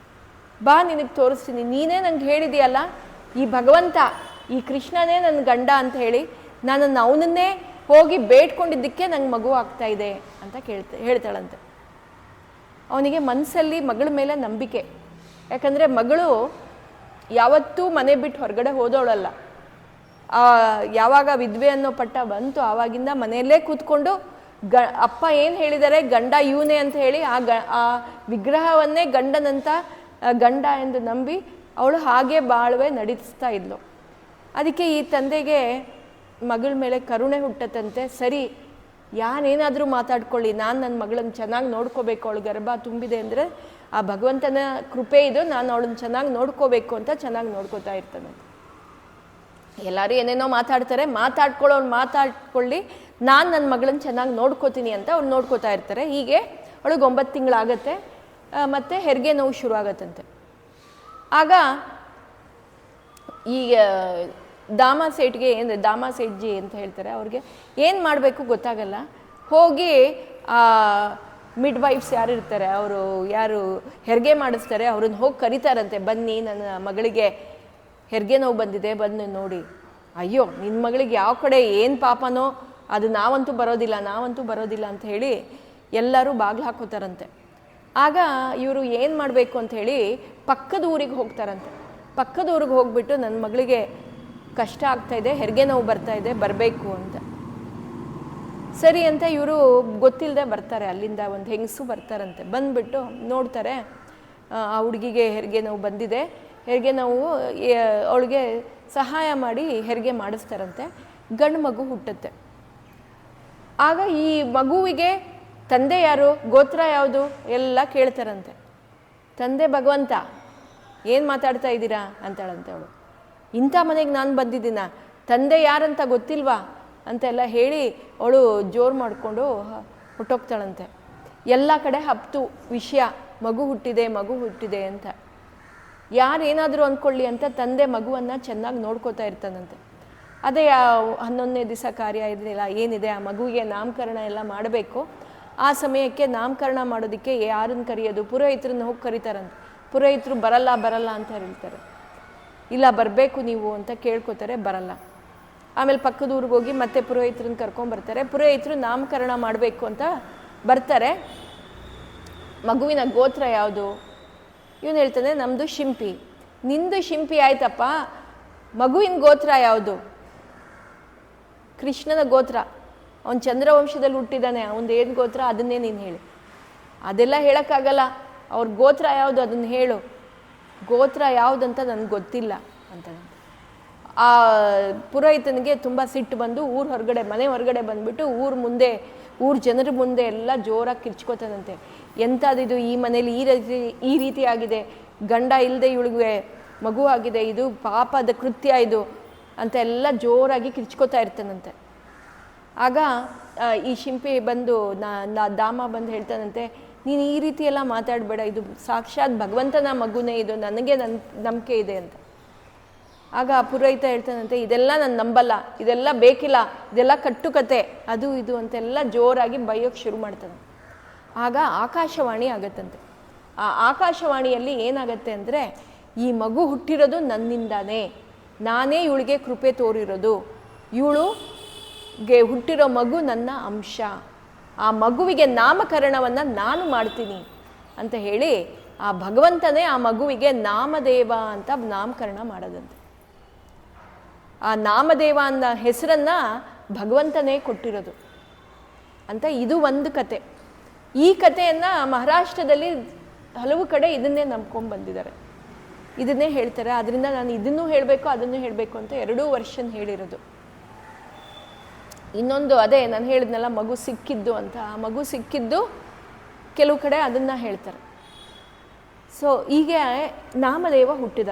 ಬಾ ನಿನಗೆ ತೋರಿಸ್ತೀನಿ, ನೀನೇ ನಂಗೆ ಹೇಳಿದೆಯಲ್ಲ ಈ ಭಗವಂತ, ಈ ಕೃಷ್ಣನೇ ನನ್ನ ಗಂಡ ಅಂತ ಹೇಳಿ ನನ್ನನ್ನು ಅವನನ್ನೇ ಹೋಗಿ ಬೇಡ್ಕೊಂಡಿದ್ದಕ್ಕೆ ನಂಗೆ ಮಗು ಆಗ್ತಾ ಇದೆ ಅಂತ ಹೇಳ್ತಾಳಂತೆ. ಅವನಿಗೆ ಮನಸ್ಸಲ್ಲಿ ಮಗಳ ಮೇಲೆ ನಂಬಿಕೆ, ಯಾಕಂದರೆ ಮಗಳು ಯಾವತ್ತೂ ಮನೆ ಬಿಟ್ಟು ಹೊರಗಡೆ ಹೋದವಳಲ್ಲ. ಯಾವಾಗ ವಿದ್ವೆ ಅನ್ನೋ ಪಟ್ಟ ಬಂತು ಆವಾಗಿಂದ ಮನೆಯಲ್ಲೇ ಕೂತ್ಕೊಂಡು ಅಪ್ಪ ಏನು ಹೇಳಿದ್ದಾರೆ, ಗಂಡ ಇವನೇ ಅಂತ ಹೇಳಿ ಆ ವಿಗ್ರಹವನ್ನೇ ಗಂಡ ಎಂದು ನಂಬಿ ಅವಳು ಹಾಗೆ ಬಾಳ್ವೆ ನಡೆಸ್ತಾ ಇದ್ಲು. ಅದಕ್ಕೆ ಈ ತಂದೆಗೆ ಮಗಳ ಮೇಲೆ ಕರುಣೆ ಹುಟ್ಟತ್ತಂತೆ. ಸರಿ, ಯಾನೇನಾದರೂ ಮಾತಾಡ್ಕೊಳ್ಳಿ, ನಾನು ನನ್ನ ಮಗಳನ್ನು ಚೆನ್ನಾಗಿ ನೋಡ್ಕೋಬೇಕು, ಅವಳು ಗರ್ಭ ತುಂಬಿದೆ ಅಂದರೆ ಆ ಭಗವಂತನ ಕೃಪೆ ಇದು, ನಾನು ಅವಳನ್ನ ಚೆನ್ನಾಗಿ ನೋಡ್ಕೋಬೇಕು ಅಂತ ಚೆನ್ನಾಗಿ ನೋಡ್ಕೋತಾ ಇರ್ತಾನೆ. ಎಲ್ಲರೂ ಏನೇನೋ ಮಾತಾಡ್ತಾರೆ, ಮಾತಾಡ್ಕೊಳ್ಳಿ, ನಾನು ನನ್ನ ಮಗಳನ್ನ ಚೆನ್ನಾಗಿ ನೋಡ್ಕೋತೀನಿ ಅಂತ ಅವ್ರು ನೋಡ್ಕೋತಾ ಇರ್ತಾರೆ. ಹೀಗೆ ಅವಳಿಗೆ 9 ತಿಂಗಳಾಗತ್ತೆ, ಮತ್ತು ಹೆರಿಗೆ ನೋವು ಶುರು ಆಗತ್ತಂತೆ. ಆಗ ಈಗ ದಾಮ ಸೇಠ್ಜಿ ಅಂತ ಹೇಳ್ತಾರೆ, ಅವ್ರಿಗೆ ಏನು ಮಾಡಬೇಕು ಗೊತ್ತಾಗಲ್ಲ. ಹೋಗಿ ಮಿಡ್ ವೈಫ್ಸ್ ಯಾರು ಇರ್ತಾರೆ, ಯಾರು ಹೆರಿಗೆ ಮಾಡಿಸ್ತಾರೆ, ಅವ್ರನ್ನ ಹೋಗಿ ಕರೀತಾರಂತೆ, ಬನ್ನಿ ನನ್ನ ಮಗಳಿಗೆ ಹೆರಿಗೆ ನೋವು ಬಂದಿದೆ, ಬಂದು ನೋಡಿ. ಅಯ್ಯೋ, ನಿನ್ನ ಮಗಳಿಗೆ ಯಾವ ಕಡೆ ಏನು ಪಾಪನೋ ಅದು ನಾವಂತೂ ಬರೋದಿಲ್ಲ ಅಂತ ಹೇಳಿ ಎಲ್ಲರೂ ಬಾಗಿಲು ಹಾಕೋತಾರಂತೆ. ಆಗ ಇವರು ಏನು ಮಾಡಬೇಕು ಅಂತ ಹೇಳಿ ಪಕ್ಕದ ಊರಿಗೆ ಹೋಗ್ತಾರಂತೆ. ಪಕ್ಕದ ಊರಿಗೆ ಹೋಗ್ಬಿಟ್ಟು, ನನ್ನ ಮಗಳಿಗೆ ಕಷ್ಟ ಆಗ್ತಾಯಿದೆ, ಹೆರಿಗೆ ನೋವು ಬರ್ತಾಯಿದೆ, ಬರಬೇಕು ಅಂತ. ಸರಿ ಅಂತ ಇವರು ಗೊತ್ತಿಲ್ಲದೆ ಬರ್ತಾರೆ, ಅಲ್ಲಿಂದ ಒಂದು ಹೆಂಗಸು ಬರ್ತಾರಂತೆ. ಬಂದುಬಿಟ್ಟು ನೋಡ್ತಾರೆ, ಆ ಹುಡುಗಿಗೆ ಹೆರಿಗೆ ನೋವು ಬಂದಿದೆ, ಹೆರಿಗೆ ನೋವು, ಅವಳಿಗೆ ಸಹಾಯ ಮಾಡಿ ಹೆರಿಗೆ ಮಾಡಿಸ್ತಾರಂತೆ. ಗಂಡು ಮಗು ಹುಟ್ಟುತ್ತೆ. ಆಗ ಈ ಮಗುವಿಗೆ ತಂದೆ ಯಾರು, ಗೋತ್ರ ಯಾವುದು ಎಲ್ಲ ಕೇಳ್ತಾರಂತೆ. ತಂದೆ ಭಗವಂತ, ಏನು ಮಾತಾಡ್ತಾ ಇದ್ದೀರಾ ಅಂತಾಳಂತೆ ಅವಳು. ಇಂಥ ಮನೆಗೆ ನಾನು ಬಂದಿದ್ದೀನ, ತಂದೆ ಯಾರಂತ ಗೊತ್ತಿಲ್ವಾ, ಅಂತೆಲ್ಲ ಹೇಳಿ ಅವಳು ಜೋರು ಮಾಡಿಕೊಂಡು ಹೊಟ್ಟೋಗ್ತಾಳಂತೆ. ಎಲ್ಲ ಕಡೆ ಹಬ್ತು ವಿಷಯ, ಮಗು ಹುಟ್ಟಿದೆ ಅಂತ. ಯಾರೇನಾದರೂ ಅಂದ್ಕೊಳ್ಳಿ ಅಂತ ತಂದೆ ಮಗುವನ್ನು ಚೆನ್ನಾಗಿ ನೋಡ್ಕೋತಾ ಇರ್ತಾನಂತೆ. ಅದೇ 11ನೇ ದಿವಸ ಕಾರ್ಯ ಇರಲಿಲ್ಲ, ಏನಿದೆ ಆ ಮಗುವಿಗೆ ನಾಮಕರಣ ಎಲ್ಲ ಮಾಡಬೇಕು. ಆ ಸಮಯಕ್ಕೆ ನಾಮಕರಣ ಮಾಡೋದಕ್ಕೆ ಯಾರನ್ನು ಕರೆಯೋದು, ಪುರೋಹಿತರನ್ನ ಹೋಗಿ ಕರೀತಾರಂತೆ. ಪುರೋಹಿತರು ಬರಲ್ಲ ಅಂತ ಹೇಳ್ತಾರೆ. ಇಲ್ಲ ಬರಬೇಕು ನೀವು ಅಂತ ಕೇಳ್ಕೊತಾರೆ, ಬರಲ್ಲ. ಆಮೇಲೆ ಪಕ್ಕದ ಊರಿಗೆ ಹೋಗಿ ಮತ್ತೆ ಪುರೋಹಿತರನ್ನ ಕರ್ಕೊಂಬರ್ತಾರೆ. ಪುರೋಹಿತರು ನಾಮಕರಣ ಮಾಡಬೇಕು ಅಂತ ಬರ್ತಾರೆ. ಮಗುವಿನ ಗೋತ್ರ ಯಾವುದು? ಇವನು ಹೇಳ್ತಾನೆ ನಮ್ಮದು ಶಿಂಪಿ. ನಿಂದು ಶಿಂಪಿ ಆಯ್ತಪ್ಪ, ಮಗುವಿನ ಗೋತ್ರ ಯಾವುದು? ಕೃಷ್ಣನ ಗೋತ್ರ. ಅವನು ಚಂದ್ರವಂಶದಲ್ಲಿ ಹುಟ್ಟಿದ್ದಾನೆ, ಅವನದು ಏನು ಗೋತ್ರ ಅದನ್ನೇ ನೀನು ಹೇಳಿ. ಅದೆಲ್ಲ ಹೇಳೋಕ್ಕಾಗಲ್ಲ, ಅವ್ರ ಗೋತ್ರ ಯಾವುದು ಅದನ್ನು ಹೇಳು. ಗೋತ್ರ ಯಾವುದಂತ ನನಗೆ ಗೊತ್ತಿಲ್ಲ ಅಂತ. ಆ ಪುರೋಹಿತನಿಗೆ ತುಂಬ ಸಿಟ್ಟು ಬಂದು ಮನೆ ಹೊರಗಡೆ ಬಂದುಬಿಟ್ಟು ಊರ ಜನರ ಮುಂದೆ ಎಲ್ಲ ಜೋರಾಗಿ ಕಿರ್ಚ್ಕೋತಾನಂತೆ. ಎಂಥದಿದು, ಈ ಮನೇಲಿ ಈ ರೀತಿ ಆಗಿದೆ, ಗಂಡ ಇಲ್ಲದೆ ಇವಳಿಗೆ ಮಗು ಆಗಿದೆ, ಇದು ಪಾಪದ ಕೃತ್ಯ ಇದು ಅಂತ ಎಲ್ಲ ಜೋರಾಗಿ ಕಿರ್ಚ್ಕೋತಾ ಇರ್ತಾನಂತೆ. ಆಗ ಈ ಶಿಂಪಿ ಬಂದು ದಾಮ ಬಂದು ಹೇಳ್ತಾನಂತೆ, ನೀನು ಈ ರೀತಿ ಎಲ್ಲ ಮಾತಾಡಬೇಡ, ಇದು ಸಾಕ್ಷಾತ್ ಭಗವಂತನ ಮಗುನೇ, ಇದು ನನಗೆ ನಂಬಿಕೆ ಇದೆ ಅಂತ. ಆಗ ಆ ಪುರೋಹಿತ ಹೇಳ್ತಾನಂತೆ, ಇದೆಲ್ಲ ನಾನು ನಂಬಲ್ಲ, ಇದೆಲ್ಲ ಬೇಕಿಲ್ಲ, ಇದೆಲ್ಲ ಕಟ್ಟುಕತೆ, ಅದು ಇದು ಅಂತೆಲ್ಲ ಜೋರಾಗಿ ಬೈಯೋಕ್ಕೆ ಶುರು ಮಾಡ್ತಾನೆ. ಆಗ ಆಕಾಶವಾಣಿ ಆಗತ್ತಂತೆ. ಆ ಆಕಾಶವಾಣಿಯಲ್ಲಿ ಏನಾಗತ್ತೆ ಅಂದರೆ, ಈ ಮಗು ಹುಟ್ಟಿರೋದು ನನ್ನಿಂದಾನೇ, ನಾನೇ ಇವಳಿಗೆ ಕೃಪೆ ತೋರಿರೋದು, ಇವಳುಗೆ ಹುಟ್ಟಿರೋ ಮಗು ನನ್ನ ಅಂಶ, ಆ ಮಗುವಿಗೆ ನಾಮಕರಣವನ್ನು ನಾನು ಮಾಡ್ತೀನಿ ಅಂತ ಹೇಳಿ ಆ ಭಗವಂತನೇ ಆ ಮಗುವಿಗೆ ನಾಮದೇವ ಅಂತ ನಾಮಕರಣ ಮಾಡೋದಂತೆ. ಆ ನಾಮದೇವ ಅನ್ನೋ ಹೆಸರನ್ನು ಭಗವಂತನೇ ಕೊಟ್ಟಿರೋದು ಅಂತ ಇದು ಒಂದು ಕತೆ. ಈ ಕಥೆಯನ್ನು ಮಹಾರಾಷ್ಟ್ರದಲ್ಲಿ ಹಲವು ಕಡೆ ಇದನ್ನೇ ನಂಬ್ಕೊಂಡು ಬಂದಿದ್ದಾರೆ, ಇದನ್ನೇ ಹೇಳ್ತಾರೆ. ಆದ್ದರಿಂದ ನಾನು ಇದನ್ನೂ ಹೇಳಬೇಕು ಅದನ್ನೂ ಹೇಳಬೇಕು ಅಂತ 2 ವರ್ಷ ಹೇಳಿರೋದು. ಇನ್ನೊಂದು ಅದೇ ನಾನು ಹೇಳಿದ್ನಲ್ಲ ಮಗು ಸಿಕ್ಕಿದ್ದು ಅಂತ, ಆ ಮಗು ಸಿಕ್ಕಿದ್ದು ಕೆಲವು ಕಡೆ ಅದನ್ನು ಹೇಳ್ತಾರೆ. ಸೊ ಹೀಗೆ ನಾಮದೇವ ಹುಟ್ಟಿದ,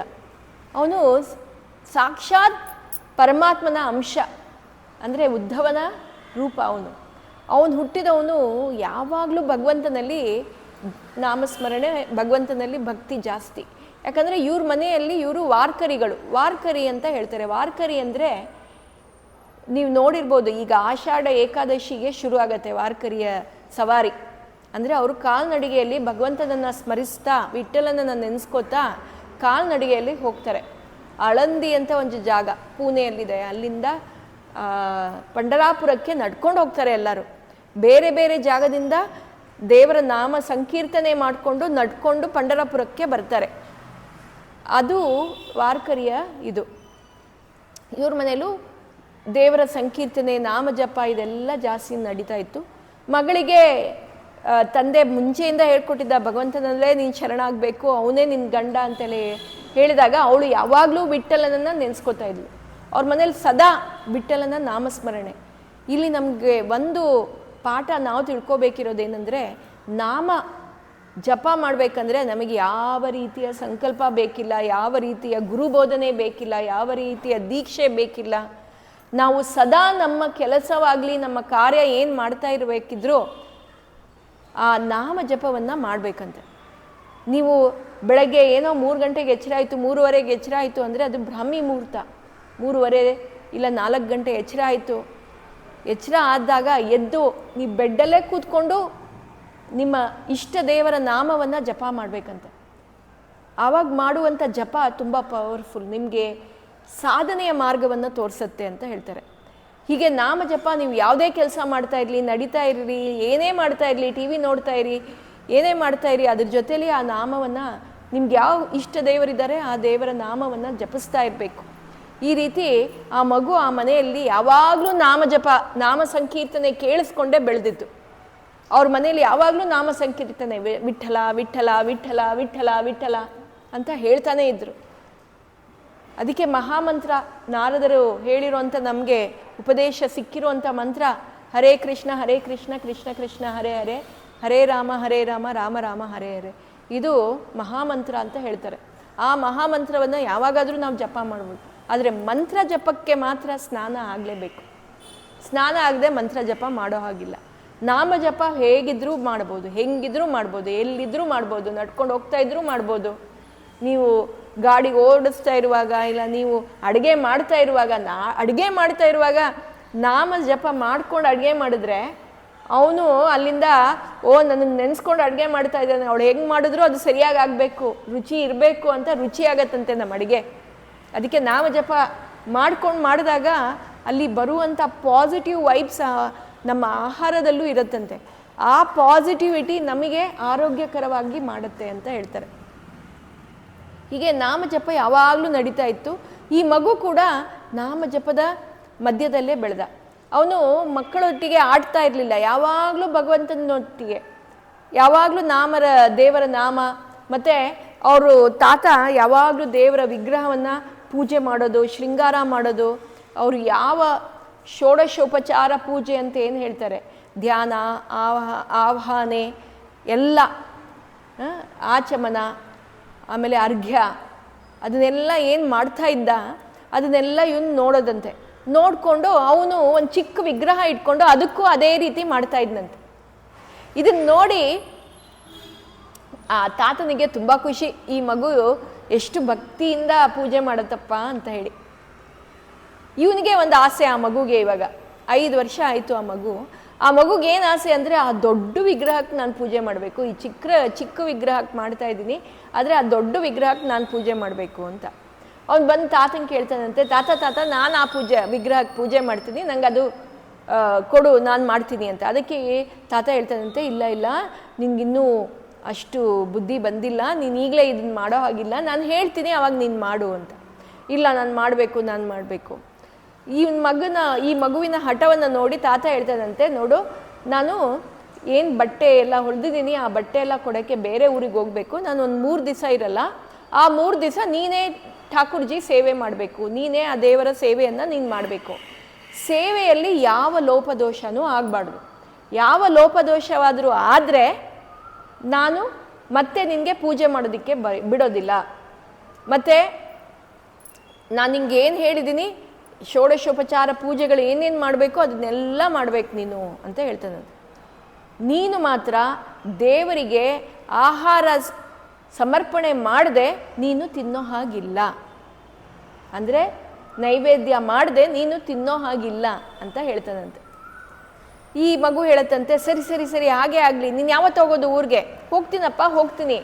ಅವನು ಸಾಕ್ಷಾತ್ ಪರಮಾತ್ಮನ ಅಂಶ, ಅಂದರೆ ಉದ್ಧವನ ರೂಪ. ಅವನು ಹುಟ್ಟಿದವನು ಯಾವಾಗಲೂ ಭಗವಂತನಲ್ಲಿ ನಾಮಸ್ಮರಣೆ, ಭಗವಂತನಲ್ಲಿ ಭಕ್ತಿ ಜಾಸ್ತಿ. ಯಾಕಂದರೆ ಇವ್ರ ಮನೆಯಲ್ಲಿ ಇವರು ವಾರ್ಕರಿ ಅಂತ ಹೇಳ್ತಾರೆ. ವಾರ್ಕರಿ ಅಂದರೆ ನೀವು ನೋಡಿರ್ಬೋದು, ಈಗ ಆಷಾಢ ಏಕಾದಶಿಗೆ ಶುರು ಆಗತ್ತೆ ವಾರ್ಕರಿಯ ಸವಾರಿ. ಅಂದರೆ ಅವರು ಕಾಲ್ನಡಿಗೆಯಲ್ಲಿ ಭಗವಂತನನ್ನು ಸ್ಮರಿಸ್ತಾ, ವಿಠ್ಠಲನನ್ನು ನೆನೆಸ್ಕೋತಾ ಕಾಲ್ನಡಿಗೆಯಲ್ಲಿ ಹೋಗ್ತಾರೆ. ಆಳಂದಿ ಅಂತ ಒಂದು ಜಾಗ ಪುಣೆಯಲ್ಲಿದೆ, ಅಲ್ಲಿಂದ ಪಂಢರಾಪುರಕ್ಕೆ ನಡ್ಕೊಂಡು ಹೋಗ್ತಾರೆ ಎಲ್ಲರೂ. ಬೇರೆ ಬೇರೆ ಜಾಗದಿಂದ ದೇವರ ನಾಮ ಸಂಕೀರ್ತನೆ ಮಾಡಿಕೊಂಡು ನಡ್ಕೊಂಡು ಪಂಢರಾಪುರಕ್ಕೆ ಬರ್ತಾರೆ. ಅದು ವಾರ್ಕರಿಯ ಇದು. ಇವ್ರ ಮನೆಯಲ್ಲೂ ದೇವರ ಸಂಕೀರ್ತನೆ, ನಾಮ ಜಪ ಇದೆಲ್ಲ ಜಾಸ್ತಿ ನಡೀತಾ ಇತ್ತು. ಮಗಳಿಗೆ ತಂದೆ ಮುಂಚೆಯಿಂದ ಹೇಳ್ಕೊಟ್ಟಿದ್ದ, ಭಗವಂತನಲ್ಲೇ ನೀನು ಶರಣಾಗಬೇಕು, ಅವನೇ ನಿನ್ನ ಗಂಡ ಅಂತೇಳಿ ಹೇಳಿದಾಗ ಅವಳು ಯಾವಾಗಲೂ ವಿಠ್ಠಲನನ್ನು ನೆನೆಸ್ಕೋತಾ ಇದ್ಲು. ಅವ್ರ ಮನೇಲಿ ಸದಾ ವಿಠ್ಠಲನ ನಾಮಸ್ಮರಣೆ. ಇಲ್ಲಿ ನಮಗೆ ಒಂದು ಪಾಠ ನಾವು ತಿಳ್ಕೊಬೇಕಿರೋದೇನೆಂದರೆ, ನಾಮ ಜಪ ಮಾಡಬೇಕಂದ್ರೆ ನಮಗೆ ಯಾವ ರೀತಿಯ ಸಂಕಲ್ಪ ಬೇಕಿಲ್ಲ, ಯಾವ ರೀತಿಯ ಗುರುಬೋಧನೆ ಬೇಕಿಲ್ಲ, ಯಾವ ರೀತಿಯ ದೀಕ್ಷೆ ಬೇಕಿಲ್ಲ. ನಾವು ಸದಾ ನಮ್ಮ ಕೆಲಸವಾಗಲಿ ನಮ್ಮ ಕಾರ್ಯ ಏನು ಮಾಡ್ತಾ ಇರಬೇಕಿದ್ರೂ ಆ ನಾಮ ಜಪವನ್ನು ಮಾಡಬೇಕಂತೆ. ನೀವು ಬೆಳಗ್ಗೆ ಏನೋ 3 ಗಂಟೆಗೆ ಎಚ್ಚರ ಆಯಿತು, 3:15ಗೆ ಎಚ್ಚರ ಆಯಿತು ಅಂದರೆ ಅದು ಬ್ರಾಹ್ಮಿ ಮುಹೂರ್ತ. 3:30 ಇಲ್ಲ 4 ಗಂಟೆ ಎಚ್ಚರ ಆಯಿತು. ಎಚ್ಚರ ಆದಾಗ ಎದ್ದು ನೀವು ಬೆಡ್ಡಲ್ಲೇ ಕೂತ್ಕೊಂಡು ನಿಮ್ಮ ಇಷ್ಟ ದೇವರ ನಾಮವನ್ನು ಜಪ ಮಾಡಬೇಕಂತೆ. ಆವಾಗ ಮಾಡುವಂಥ ಜಪ ತುಂಬ ಪವರ್ಫುಲ್, ನಿಮಗೆ ಸಾಧನೆಯ ಮಾರ್ಗವನ್ನು ತೋರಿಸುತ್ತೆ ಅಂತ ಹೇಳ್ತಾರೆ. ಹೀಗೆ ನಾಮ ಜಪ ನೀವು ಯಾವುದೇ ಕೆಲಸ ಮಾಡ್ತಾ ಇರಲಿ, ನಡೀತಾ ಇರಲಿ, ಏನೇ ಮಾಡ್ತಾ ಇರಲಿ, ಟಿ ವಿ ನೋಡ್ತಾ ಇರಿ, ಏನೇ ಮಾಡ್ತಾ ಇರಿ, ಅದ್ರ ಜೊತೆಲಿ ಆ ನಾಮವನ್ನು, ನಿಮ್ಗೆ ಯಾವ ಇಷ್ಟ ದೇವರಿದ್ದಾರೆ ಆ ದೇವರ ನಾಮವನ್ನು ಜಪಿಸ್ತಾ ಇರಬೇಕು. ಈ ರೀತಿ ಆ ಮಗು ಆ ಮನೆಯಲ್ಲಿ ಯಾವಾಗಲೂ ನಾಮ ಸಂಕೀರ್ತನೆ ಕೇಳಿಸ್ಕೊಂಡೇ ಬೆಳೆದಿತ್ತು. ಅವ್ರ ಮನೆಯಲ್ಲಿ ಯಾವಾಗಲೂ ನಾಮ ಸಂಕೀರ್ತನೆ, ವಿಠ್ಠಲ ವಿಠ್ಠಲ ವಿಠ್ಠಲ ವಿಠ್ಠಲ ವಿಠ್ಠಲ ಅಂತ ಹೇಳ್ತಾನೆ ಇದ್ರು. ಅದಕ್ಕೆ ಮಹಾಮಂತ್ರ ನಾರದರು ಹೇಳಿರುವಂಥ ನಮಗೆ ಉಪದೇಶ ಸಿಕ್ಕಿರುವಂಥ ಮಂತ್ರ ಹರೇ ಕೃಷ್ಣ ಕೃಷ್ಣ ಕೃಷ್ಣ ಹರೇ ಹರೇ, ಹರೇ ರಾಮ ರಾಮ ರಾಮ ಹರೇ ಹರೇ. ಇದು ಮಹಾಮಂತ್ರ ಅಂತ ಹೇಳ್ತಾರೆ. ಆ ಮಹಾಮಂತ್ರವನ್ನು ಯಾವಾಗಾದರೂ ನಾವು ಜಪ ಮಾಡ್ಬೋದು. ಆದರೆ ಮಂತ್ರ ಜಪಕ್ಕೆ ಮಾತ್ರ ಸ್ನಾನ ಆಗಲೇಬೇಕು. ಸ್ನಾನ ಆಗದೆ ಮಂತ್ರ ಜಪ ಮಾಡೋ ಹಾಗಿಲ್ಲ. ನಾಮ ಜಪ ಹೇಗಿದ್ರೂ ಮಾಡ್ಬೋದು, ಹೆಂಗಿದ್ರೂ ಮಾಡ್ಬೋದು, ಎಲ್ಲಿದ್ರೂ ಮಾಡ್ಬೋದು, ನಡ್ಕೊಂಡು ಹೋಗ್ತಾ ಇದ್ರೂ ಮಾಡ್ಬೋದು. ನೀವು ಗಾಡಿ ಓಡಿಸ್ತಾ ಇರುವಾಗ, ಇಲ್ಲ ನೀವು ಅಡುಗೆ ಮಾಡ್ತಾ ಇರುವಾಗ, ಅಡುಗೆ ಮಾಡ್ತಾ ಇರುವಾಗ ನಾಮ ಜಪ ಮಾಡ್ಕೊಂಡು ಅಡುಗೆ ಮಾಡಿದ್ರೆ ಅವನು ಅಲ್ಲಿಂದ ನನ್ನನ್ನು ನೆನೆಸ್ಕೊಂಡು ಅಡುಗೆ ಮಾಡ್ತಾ ಇದ್ದಾನೆ, ಅವಳು ಹೆಂಗೆ ಮಾಡಿದ್ರು ಅದು ಸರಿಯಾಗಿ ಆಗಬೇಕು, ರುಚಿ ಇರಬೇಕು ಅಂತ ರುಚಿ ಆಗತ್ತಂತೆ ನಮ್ಮ ಅಡುಗೆ. ಅದಕ್ಕೆ ನಾಮ ಜಪ ಮಾಡ್ಕೊಂಡು ಮಾಡಿದಾಗ ಅಲ್ಲಿ ಬರುವಂಥ ಪಾಸಿಟಿವ್ ವೈಬ್ಸ್ ನಮ್ಮ ಆಹಾರದಲ್ಲೂ ಇರುತ್ತಂತೆ. ಆ ಪಾಸಿಟಿವಿಟಿ ನಮಗೆ ಆರೋಗ್ಯಕರವಾಗಿ ಮಾಡುತ್ತೆ ಅಂತ ಹೇಳ್ತಾರೆ. ಹೀಗೆ ನಾಮಜಪ ಯಾವಾಗಲೂ ನಡೀತಾ ಇತ್ತು. ಈ ಮಗು ಕೂಡ ನಾಮಜಪದ ಮಧ್ಯದಲ್ಲೇ ಬೆಳೆದ. ಅವನು ಮಕ್ಕಳೊಟ್ಟಿಗೆ ಆಡ್ತಾ ಇರಲಿಲ್ಲ, ಯಾವಾಗಲೂ ಭಗವಂತನೊಟ್ಟಿಗೆ, ಯಾವಾಗಲೂ ದೇವರ ನಾಮ. ಮತ್ತು ಅವರು ತಾತ ಯಾವಾಗಲೂ ದೇವರ ವಿಗ್ರಹವನ್ನು ಪೂಜೆ ಮಾಡೋದು, ಶೃಂಗಾರ ಮಾಡೋದು. ಅವರು ಯಾವ ಷೋಡಶೋಪಚಾರ ಪೂಜೆ ಅಂತ ಏನು ಹೇಳ್ತಾರೆ, ಧ್ಯಾನ, ಆವಾಹನೆ ಎಲ್ಲ, ಆಚಮನ, ಆಮೇಲೆ ಅರ್ಘ್ಯ, ಅದನ್ನೆಲ್ಲ ಏನು ಮಾಡ್ತಾ ಇದ್ದ ಅದನ್ನೆಲ್ಲ ಇವನು ನೋಡೋದಂತೆ. ನೋಡಿಕೊಂಡು ಅವನು ಒಂದು ಚಿಕ್ಕ ವಿಗ್ರಹ ಇಟ್ಕೊಂಡು ಅದಕ್ಕೂ ಅದೇ ರೀತಿ ಮಾಡ್ತಾ ಇದ್ನಂತೆ. ಇದನ್ನು ನೋಡಿ ಆ ತಾತನಿಗೆ ತುಂಬ ಖುಷಿ, ಈ ಮಗು ಎಷ್ಟು ಭಕ್ತಿಯಿಂದ ಪೂಜೆ ಮಾಡುತ್ತಪ್ಪ ಅಂತ ಹೇಳಿ. ಇವನಿಗೆ ಒಂದು ಆಸೆ, ಆ ಮಗುಗೆ ಇವಾಗ 5 ವರ್ಷ ಆಯಿತು. ಆ ಮಗುಗೆ ಏನು ಆಸೆ ಅಂದರೆ, ಆ ದೊಡ್ಡ ವಿಗ್ರಹಕ್ಕೆ ನಾನು ಪೂಜೆ ಮಾಡಬೇಕು. ಈ ಚಿಕ್ಕ ವಿಗ್ರಹಕ್ಕೆ ಮಾಡ್ತಾ ಇದ್ದೀನಿ, ಆದರೆ ಆ ದೊಡ್ಡ ವಿಗ್ರಹಕ್ಕೆ ನಾನು ಪೂಜೆ ಮಾಡಬೇಕು ಅಂತ. ಅವ್ನು ಬಂದು ತಾತನ ಕೇಳ್ತಾನಂತೆ, ತಾತ ನಾನು ಆ ವಿಗ್ರಹಕ್ಕೆ ಪೂಜೆ ಮಾಡ್ತೀನಿ, ನಂಗೆ ಅದು ಕೊಡು, ನಾನು ಮಾಡ್ತೀನಿ ಅಂತ. ಅದಕ್ಕೆ ತಾತ ಹೇಳ್ತಾನಂತೆ, ಇಲ್ಲ ನಿನ್ಗಿನ್ನೂ ಅಷ್ಟು ಬುದ್ಧಿ ಬಂದಿಲ್ಲ, ನೀನು ಈಗಲೇ ಇದನ್ನು ಮಾಡೋ ಹಾಗಿಲ್ಲ, ನಾನು ಹೇಳ್ತೀನಿ ಅವಾಗ ನೀನು ಮಾಡು ಅಂತ. ಇಲ್ಲ, ನಾನು ಮಾಡಬೇಕು. ಈ ಮಗುವಿನ ಹಠವನ್ನು ನೋಡಿ ತಾತ ಹೇಳ್ತಾನಂತೆ, ನೋಡು, ನಾನು ಏನು ಬಟ್ಟೆ ಎಲ್ಲ ಹೊಡೆದಿದ್ದೀನಿ, ಆ ಬಟ್ಟೆ ಎಲ್ಲ ಕೊಡೋಕ್ಕೆ ಬೇರೆ ಊರಿಗೆ ಹೋಗಬೇಕು, ನಾನು ಒಂದು 3 ದಿವಸ ಇರಲ್ಲ. ಆ 3 ದಿವಸ ನೀನೇ ಠಾಕೂರ್ಜಿ ಸೇವೆ ಮಾಡಬೇಕು, ನೀನೇ ಆ ದೇವರ ಸೇವೆಯನ್ನು ನೀನು ಮಾಡಬೇಕು. ಸೇವೆಯಲ್ಲಿ ಯಾವ ಲೋಪದೋಷನೂ ಆಗಬಾರ್ದು. ಯಾವ ಲೋಪದೋಷವಾದರೂ ಆದರೆ ನಾನು ಮತ್ತೆ ನಿನಗೆ ಪೂಜೆ ಮಾಡೋದಕ್ಕೆ ಬಿಡೋದಿಲ್ಲ. ಮತ್ತು ನಾನು ನಿಂಗೆ ಏನು ಹೇಳಿದ್ದೀನಿ, ಷೋಡಶೋಪಚಾರ ಪೂಜೆಗಳು ಏನೇನು ಮಾಡಬೇಕು ಅದನ್ನೆಲ್ಲ ಮಾಡಬೇಕು ನೀನು ಅಂತ ಹೇಳ್ತಾನಂತೆ. ನೀನು ಮಾತ್ರ ದೇವರಿಗೆ ಆಹಾರ ಸಮರ್ಪಣೆ ಮಾಡದೆ ನೀನು ತಿನ್ನೋ ಹಾಗಿಲ್ಲ, ಅಂದರೆ ನೈವೇದ್ಯ ಮಾಡದೆ ನೀನು ತಿನ್ನೋ ಹಾಗಿಲ್ಲ ಅಂತ ಹೇಳ್ತಾನಂತೆ. ಈ ಮಗು ಹೇಳತ್ತಂತೆ, ಸರಿ ಹಾಗೆ ಆಗಲಿ, ನೀನು ಯಾವತ್ತು ಹೋಗೋದು ಊರಿಗೆ? ಹೋಗ್ತೀನಿ.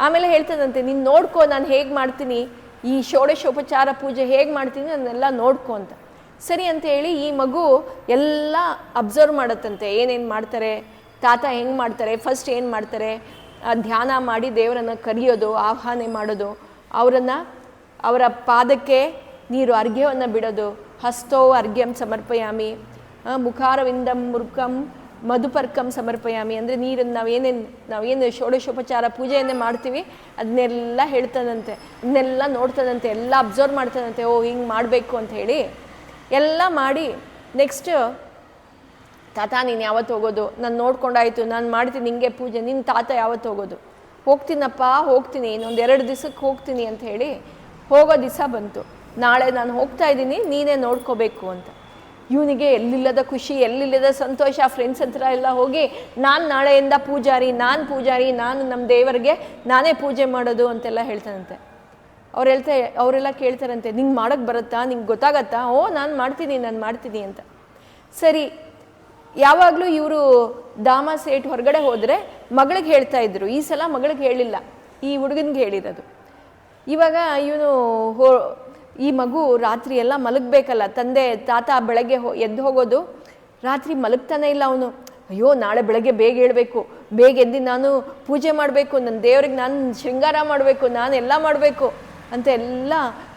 ಆಮೇಲೆ ಹೇಳ್ತಾನಂತೆ, ನೀನು ನೋಡ್ಕೋ ನಾನು ಹೇಗೆ ಮಾಡ್ತೀನಿ, ಈ ಷೋಡಶೋಪಚಾರ ಪೂಜೆ ಹೇಗೆ ಮಾಡ್ತೀನಿ ಅದನ್ನೆಲ್ಲ ನೋಡ್ಕೊ ಅಂತ. ಸರಿ ಅಂತ ಹೇಳಿ ಈ ಮಗು ಎಲ್ಲ ಅಬ್ಸರ್ವ್ ಮಾಡತ್ತಂತೆ, ಏನೇನು ಮಾಡ್ತಾರೆ, ತಾತ ಹೆಂಗೆ ಮಾಡ್ತಾರೆ, ಫಸ್ಟ್ ಏನು ಮಾಡ್ತಾರೆ, ಧ್ಯಾನ ಮಾಡಿ ದೇವರನ್ನು ಕರೆಯೋದು, ಆಹ್ವಾನ ಮಾಡೋದು, ಅವರ ಪಾದಕ್ಕೆ ನೀರು ಅರ್ಘ್ಯವನ್ನು ಬಿಡೋದು, ಹಸ್ತೋ ಅರ್ಘ್ಯಂ ಸಮರ್ಪಯಾಮಿ, ಮುಖಾರವಿಂದಂ ಮುರುಕಂ ಮಧುಪರ್ಕಂ ಸಮರ್ಪಯಾಮಿ, ಅಂದರೆ ನೀರನ್ನು ನಾವೇನು ಷೋಡಶೋಪಚಾರ ಪೂಜೆಯನ್ನೇ ಮಾಡ್ತೀವಿ ಅದನ್ನೆಲ್ಲ ಹೇಳ್ತಾನಂತೆ, ಅದನ್ನೆಲ್ಲ ನೋಡ್ತಾನಂತೆ, ಎಲ್ಲ ಅಬ್ಸರ್ವ್ ಮಾಡ್ತಾನಂತೆ. ಹಿಂಗೆ ಮಾಡಬೇಕು ಅಂತ ಹೇಳಿ ಎಲ್ಲ ಮಾಡಿ, ನೆಕ್ಸ್ಟ್ ತಾತ ನೀನು ಯಾವತ್ತು ಹೋಗೋದು? ನಾನು ನೋಡ್ಕೊಂಡಾಯ್ತು, ನಾನು ಮಾಡ್ತೀನಿ ನಿಂಗೆ ಪೂಜೆ, ನಿನ್ನ ತಾತ ಯಾವತ್ತು ಹೋಗೋದು? ಹೋಗ್ತೀನಿ, ಇನ್ನೊಂದು 2 ದಿವಸಕ್ಕೆ ಹೋಗ್ತೀನಿ ಅಂತ ಹೇಳಿ ಹೋಗೋ ದಿವಸ ಬಂತು. ನಾಳೆ ನಾನು ಹೋಗ್ತಾ ಇದ್ದೀನಿ, ನೀನೇ ನೋಡ್ಕೋಬೇಕು ಅಂತ. ಇವನಿಗೆ ಎಲ್ಲಿಲ್ಲದ ಖುಷಿ, ಎಲ್ಲಿಲ್ಲದ ಸಂತೋಷ. ಫ್ರೆಂಡ್ಸ್ ಹತ್ರ ಎಲ್ಲ ಹೋಗಿ ನಾನು ನಾಳೆಯಿಂದ ಪೂಜಾರಿ, ನಾನು ನಮ್ಮ ದೇವರಿಗೆ ನಾನೇ ಪೂಜೆ ಮಾಡೋದು ಅಂತೆಲ್ಲ ಹೇಳ್ತಾನಂತೆ. ಅವರೆಲ್ಲ ಕೇಳ್ತಾರಂತೆ, ನಿಂಗೆ ಮಾಡೋಕ್ಕೆ ಬರುತ್ತಾ, ನಿಂಗೆ ಗೊತ್ತಾಗತ್ತಾ? ನಾನು ಮಾಡ್ತೀನಿ ಅಂತ. ಸರಿ, ಯಾವಾಗಲೂ ಇವರು ದಾಮ ಸೇಠ್ ಹೊರಗಡೆ ಹೋದರೆ ಮಗಳಿಗೆ ಹೇಳ್ತಾ ಇದ್ರು. ಈ ಸಲ ಮಗಳಿಗೆ ಹೇಳಿಲ್ಲ, ಈ ಹುಡುಗನಿಗೆ ಹೇಳಿರೋದು. ಇವಾಗ ಈ ಮಗು ರಾತ್ರಿ ಎಲ್ಲ ಮಲಗಬೇಕಲ್ಲ, ತಾತ ಬೆಳಗ್ಗೆ ಎದ್ದು ಹೋಗೋದು, ರಾತ್ರಿ ಮಲಗ್ತಾನೆ ಇಲ್ಲ ಅವನು. ಅಯ್ಯೋ, ನಾಳೆ ಬೆಳಗ್ಗೆ ಬೇಗ ಹೇಳಬೇಕು, ಬೇಗ ಎದ್ದು ನಾನು ಪೂಜೆ ಮಾಡಬೇಕು, ನನ್ನ ದೇವ್ರಿಗೆ ನಾನು ಶೃಂಗಾರ ಮಾಡಬೇಕು, ನಾನು ಎಲ್ಲ ಮಾಡಬೇಕು ಅಂತ ಎಲ್ಲ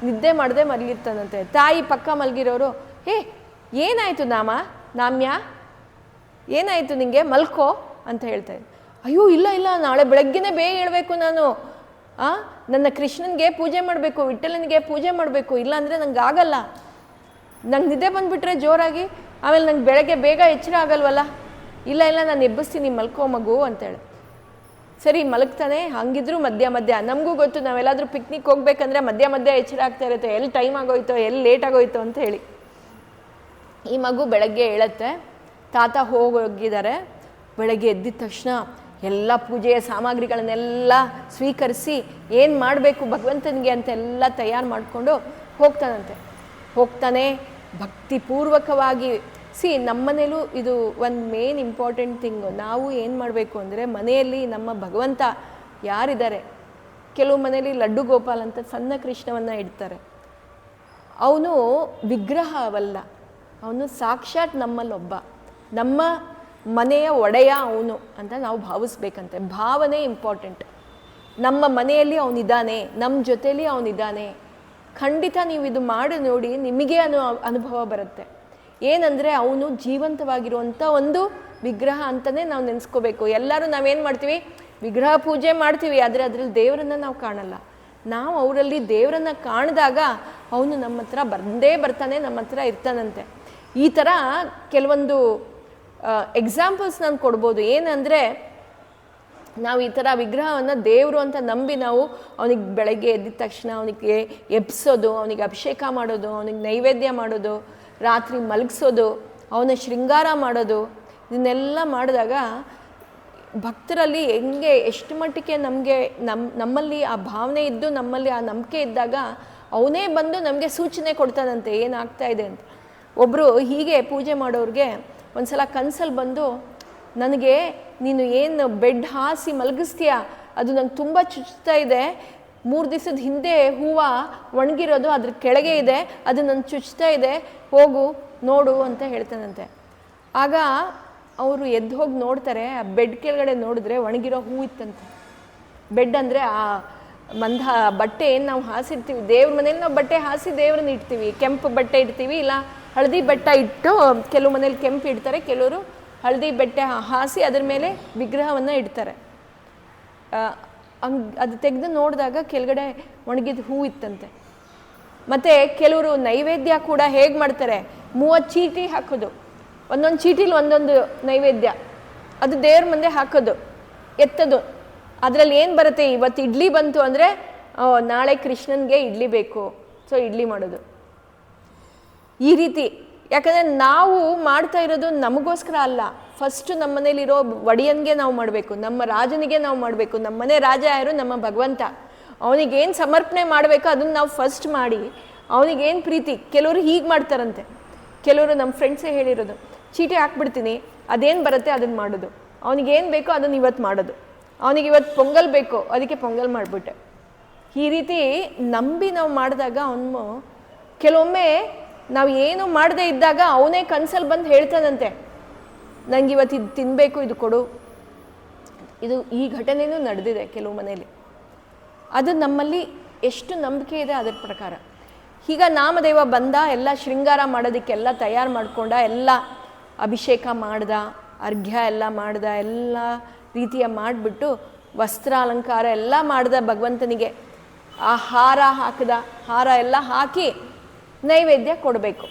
ನಿದ್ದೆ ಮಾಡದೆ ಮಲಗಿರ್ತಾನಂತೆ. ತಾಯಿ ಪಕ್ಕ ಮಲಗಿರೋರು, ಏನಾಯಿತು ನಾಮ್ಯ, ಏನಾಯಿತು ನಿಂಗೆ, ಮಲ್ಕೋ ಅಂತ ಹೇಳ್ತಾಯಿದ್ದೆ. ಅಯ್ಯೋ ಇಲ್ಲ, ನಾಳೆ ಬೆಳಗ್ಗೆನೇ ಬೇಗ ಹೇಳಬೇಕು, ನಾನು ನನ್ನ ಕೃಷ್ಣನಿಗೆ ಪೂಜೆ ಮಾಡಬೇಕು, ವಿಠ್ಠಲನಿಗೆ ಪೂಜೆ ಮಾಡಬೇಕು, ಇಲ್ಲಾಂದರೆ ನಂಗೆ ಆಗಲ್ಲ, ನಂಗೆ ನಿದ್ದೆ ಬಂದುಬಿಟ್ರೆ ಜೋರಾಗಿ, ಆಮೇಲೆ ನಂಗೆ ಬೆಳಗ್ಗೆ ಬೇಗ ಎಚ್ಚರ ಆಗಲ್ವಲ್ಲ. ಇಲ್ಲ ನಾನು ಎಬ್ಬಿಸ್ತೀನಿ, ಮಲ್ಕೋ ಮಗು ಅಂತೇಳಿ. ಸರಿ ಮಲಗ್ತಾನೆ. ಹಂಗಿದ್ರು ಮಧ್ಯ ನಮಗೂ ಗೊತ್ತು, ನಾವೆಲ್ಲಾದರೂ ಪಿಕ್ನಿಕ್ ಹೋಗ್ಬೇಕಂದ್ರೆ ಮಧ್ಯ ಎಚ್ಚರ ಆಗ್ತಾ ಇರುತ್ತೆ, ಎಲ್ಲಿ ಟೈಮ್ ಆಗೋಯ್ತೋ, ಎಲ್ಲಿ ಲೇಟ್ ಆಗೋಯ್ತೋ ಅಂತ ಹೇಳಿ. ಈ ಮಗು ಬೆಳಗ್ಗೆ ಹೇಳುತ್ತೆ, ತಾತ ಹೋಗಿದ್ದಾರೆ. ಬೆಳಗ್ಗೆ ಎದ್ದಿದ ತಕ್ಷಣ ಎಲ್ಲ ಪೂಜೆಯ ಸಾಮಗ್ರಿಗಳನ್ನೆಲ್ಲ ಸ್ವೀಕರಿಸಿ ಏನು ಮಾಡಬೇಕು ಭಗವಂತನಿಗೆ ಅಂತೆಲ್ಲ ತಯಾರು ಮಾಡಿಕೊಂಡು ಹೋಗ್ತಾನೆ ಭಕ್ತಿಪೂರ್ವಕವಾಗಿ. ನಮ್ಮನೇಲೂ ಇದು ಒಂದು ಮೇನ್ ಇಂಪಾರ್ಟೆಂಟ್ ಥಿಂಗು. ನಾವು ಏನು ಮಾಡಬೇಕು ಅಂದರೆ, ಮನೆಯಲ್ಲಿ ನಮ್ಮ ಭಗವಂತ ಯಾರಿದ್ದಾರೆ, ಕೆಲವು ಮನೆಯಲ್ಲಿ ಲಡ್ಡು ಗೋಪಾಲ್ ಅಂತ ಸಣ್ಣ ಕೃಷ್ಣವನ್ನು ಇಡ್ತಾರೆ. ಅವನು ವಿಗ್ರಹವಲ್ಲ, ಅವನು ಸಾಕ್ಷಾತ್ ನಮ್ಮಲ್ಲೊಬ್ಬ, ನಮ್ಮ ಮನೆಯ ಒಡೆಯ ಅವನು ಅಂತ ನಾವು ಭಾವಿಸ್ಬೇಕಂತೆ. ಭಾವನೆ ಇಂಪಾರ್ಟೆಂಟ್. ನಮ್ಮ ಮನೆಯಲ್ಲಿ ಅವನಿದ್ದಾನೆ, ನಮ್ಮ ಜೊತೆಯಲ್ಲಿ ಅವನಿದ್ದಾನೆ. ಖಂಡಿತ ನೀವು ಇದು ಮಾಡಿ ನೋಡಿ, ನಿಮಗೆ ಅನುಭವ ಬರುತ್ತೆ. ಏನಂದರೆ ಅವನು ಜೀವಂತವಾಗಿರುವಂಥ ಒಂದು ವಿಗ್ರಹ ಅಂತಲೇ ನಾವು ನೆನೆಸ್ಕೋಬೇಕು. ಎಲ್ಲರೂ ನಾವೇನು ಮಾಡ್ತೀವಿ, ವಿಗ್ರಹ ಪೂಜೆ ಮಾಡ್ತೀವಿ, ಆದರೆ ಅದರಲ್ಲಿ ದೇವರನ್ನು ನಾವು ಕಾಣಲ್ಲ. ನಾವು ಅವರಲ್ಲಿ ದೇವರನ್ನು ಕಾಣಿದಾಗ ಅವನು ನಮ್ಮ ಹತ್ರ ಬರ್ತಾನೆ, ನಮ್ಮ ಹತ್ರ ಇರ್ತಾನಂತೆ. ಈ ಥರ ಕೆಲವೊಂದು ಎಕ್ಸಾಂಪಲ್ಸ್ ನಾನು ಕೊಡ್ಬೋದು. ಏನಂದರೆ, ನಾವು ಈ ಥರ ವಿಗ್ರಹವನ್ನು ದೇವರು ಅಂತ ನಂಬಿ ನಾವು ಅವನಿಗೆ ಬೆಳಗ್ಗೆ ಎದ್ದಿದ ತಕ್ಷಣ ಅವನಿಗೆ ಎಬ್ಸೋದು, ಅವನಿಗೆ ಅಭಿಷೇಕ ಮಾಡೋದು, ಅವನಿಗೆ ನೈವೇದ್ಯ ಮಾಡೋದು, ರಾತ್ರಿ ಮಲಗಿಸೋದು, ಅವನ ಶೃಂಗಾರ ಮಾಡೋದು, ಇದನ್ನೆಲ್ಲ ಮಾಡಿದಾಗ ಭಕ್ತರಲ್ಲಿ ಎಷ್ಟು ಮಟ್ಟಿಗೆ ನಮ್ಮಲ್ಲಿ ಆ ಭಾವನೆ ಇದ್ದು, ನಮ್ಮಲ್ಲಿ ಆ ನಂಬಿಕೆ ಇದ್ದಾಗ ಅವನೇ ಬಂದು ನಮಗೆ ಸೂಚನೆ ಕೊಡ್ತಾನಂತೆ ಏನಾಗ್ತಾ ಇದೆ ಅಂತ. ಒಬ್ಬರು ಹೀಗೆ ಪೂಜೆ ಮಾಡೋರಿಗೆ ಒಂದು ಸಲ ಕನಸಲ್ಲಿ ಬಂದು, ನನಗೆ ನೀನು ಏನು ಬೆಡ್ ಹಾಸಿ ಮಲಗಿಸ್ತೀಯ ಅದು ನಂಗೆ ತುಂಬ ಚುಚ್ತಾ ಇದೆ, 3 ದಿವಸದ ಹಿಂದೆ ಹೂವು ಒಣಗಿರೋದು ಅದ್ರ ಕೆಳಗೆ ಇದೆ, ಅದು ನನ್ನ ಚುಚ್ತಾ ಇದೆ, ಹೋಗು ನೋಡು ಅಂತ ಹೇಳ್ತಾನಂತೆ. ಆಗ ಅವರು ಎದ್ದು ಹೋಗಿ ನೋಡ್ತಾರೆ, ಆ ಬೆಡ್ ಕೆಳಗಡೆ ನೋಡಿದ್ರೆ ಒಣಗಿರೋ ಹೂ ಇತ್ತಂತೆ. ಬೆಡ್ ಅಂದರೆ ಆ ಬಟ್ಟೆ ಏನು ನಾವು ಹಾಸಿರ್ತೀವಿ, ದೇವ್ರ ಮನೇಲಿ ನಾವು ಬಟ್ಟೆ ಹಾಸಿ ದೇವ್ರನ್ನ ಇಡ್ತೀವಿ, ಕೆಂಪು ಬಟ್ಟೆ ಇಡ್ತೀವಿ, ಇಲ್ಲ ಹಳದಿ ಬಟ್ಟೆ ಇಟ್ಟು, ಕೆಲವು ಮನೇಲಿ ಕೆಂಪು ಇಡ್ತಾರೆ, ಕೆಲವರು ಹಳದಿ ಬಟ್ಟೆ ಹಾಸಿ ಅದ್ರ ಮೇಲೆ ವಿಗ್ರಹವನ್ನು ಇಡ್ತಾರೆ. ಅದು ತೆಗೆದು ನೋಡಿದಾಗ ಕೆಳಗಡೆ ಒಣಗಿದ ಹೂ ಇತ್ತಂತೆ. ಮತ್ತು ಕೆಲವರು ನೈವೇದ್ಯ ಕೂಡ ಹೇಗೆ ಮಾಡ್ತಾರೆ, 30 ಚೀಟಿ ಹಾಕೋದು, ಒಂದೊಂದು ಚೀಟಿಲಿ ಒಂದೊಂದು ನೈವೇದ್ಯ, ಅದು ದೇವ್ರ ಮುಂದೆ ಹಾಕೋದು, ಎತ್ತದು. ಅದರಲ್ಲಿ ಏನು ಬರುತ್ತೆ, ಇವತ್ತು ಇಡ್ಲಿ ಬಂತು ಅಂದರೆ ನಾಳೆ ಕೃಷ್ಣನಿಗೆ ಇಡ್ಲಿ ಬೇಕು, ಸೊ ಇಡ್ಲಿ ಮಾಡೋದು. ಈ ರೀತಿ, ಯಾಕಂದರೆ ನಾವು ಮಾಡ್ತಾ ಇರೋದು ನಮಗೋಸ್ಕರ ಅಲ್ಲ. ಫಸ್ಟು ನಮ್ಮ ಮನೇಲಿರೋ ಒಡೆಯನಿಗೆ ನಾವು ಮಾಡಬೇಕು, ನಮ್ಮ ರಾಜನಿಗೆ ನಾವು ಮಾಡಬೇಕು. ನಮ್ಮ ಮನೆ ರಾಜ ಯಾರು, ನಮ್ಮ ಭಗವಂತ. ಅವನಿಗೇನು ಸಮರ್ಪಣೆ ಮಾಡಬೇಕು ಅದನ್ನು ನಾವು ಫಸ್ಟ್ ಮಾಡಿ, ಅವನಿಗೇನು ಪ್ರೀತಿ. ಕೆಲವರು ಹೀಗೆ ಮಾಡ್ತಾರಂತೆ, ಕೆಲವರು ನಮ್ಮ ಫ್ರೆಂಡ್ಸೇ ಹೇಳಿರೋದು, ಚೀಟಿ ಹಾಕ್ಬಿಡ್ತೀನಿ, ಅದೇನು ಬರುತ್ತೆ ಅದನ್ನು ಮಾಡೋದು, ಅವನಿಗೇನು ಬೇಕೋ ಅದನ್ನು ಇವತ್ತು ಮಾಡೋದು, ಅವನಿಗೆ ಇವತ್ತು ಪೊಂಗಲ್ ಬೇಕು ಅದಕ್ಕೆ ಪೊಂಗಲ್ ಮಾಡಿಬಿಟ್ಟೆ. ಈ ರೀತಿ ನಂಬಿ ನಾವು ಮಾಡಿದಾಗ ಅವನು ಕೆಲವೊಮ್ಮೆ ನಾವು ಏನು ಮಾಡದೇ ಇದ್ದಾಗ ಅವನೇ ಕನ್ಸಲ್ಲಿ ಬಂದು ಹೇಳ್ತಾನಂತೆ, ನಂಗೆ ಇವತ್ತು ಇದು ತಿನ್ನಬೇಕು, ಇದು ಕೊಡು. ಈ ಘಟನೆಯೂ ನಡೆದಿದೆ ಕೆಲವು ಮನೇಲಿ. ಅದು ನಮ್ಮಲ್ಲಿ ಎಷ್ಟು ನಂಬಿಕೆ ಇದೆ ಅದರ ಪ್ರಕಾರ. ಈಗ ನಾಮದೇವ ಬಂದ, ಎಲ್ಲ ಶೃಂಗಾರ ಮಾಡೋದಕ್ಕೆಲ್ಲ ತಯಾರು ಮಾಡ್ಕೊಂಡ, ಎಲ್ಲ ಅಭಿಷೇಕ ಮಾಡ್ದ, ಅರ್ಘ್ಯ ಎಲ್ಲ ಮಾಡ್ದ, ಎಲ್ಲ ರೀತಿಯ ಮಾಡಿಬಿಟ್ಟು ವಸ್ತ್ರ ಅಲಂಕಾರ ಎಲ್ಲ ಮಾಡ್ದ ಭಗವಂತನಿಗೆ. ಆ ಹಾರ ಹಾಕಿದ, ಹಾರ ಎಲ್ಲ ಹಾಕಿ ನೈವೇದ್ಯ ಕೊಡಬೇಕು.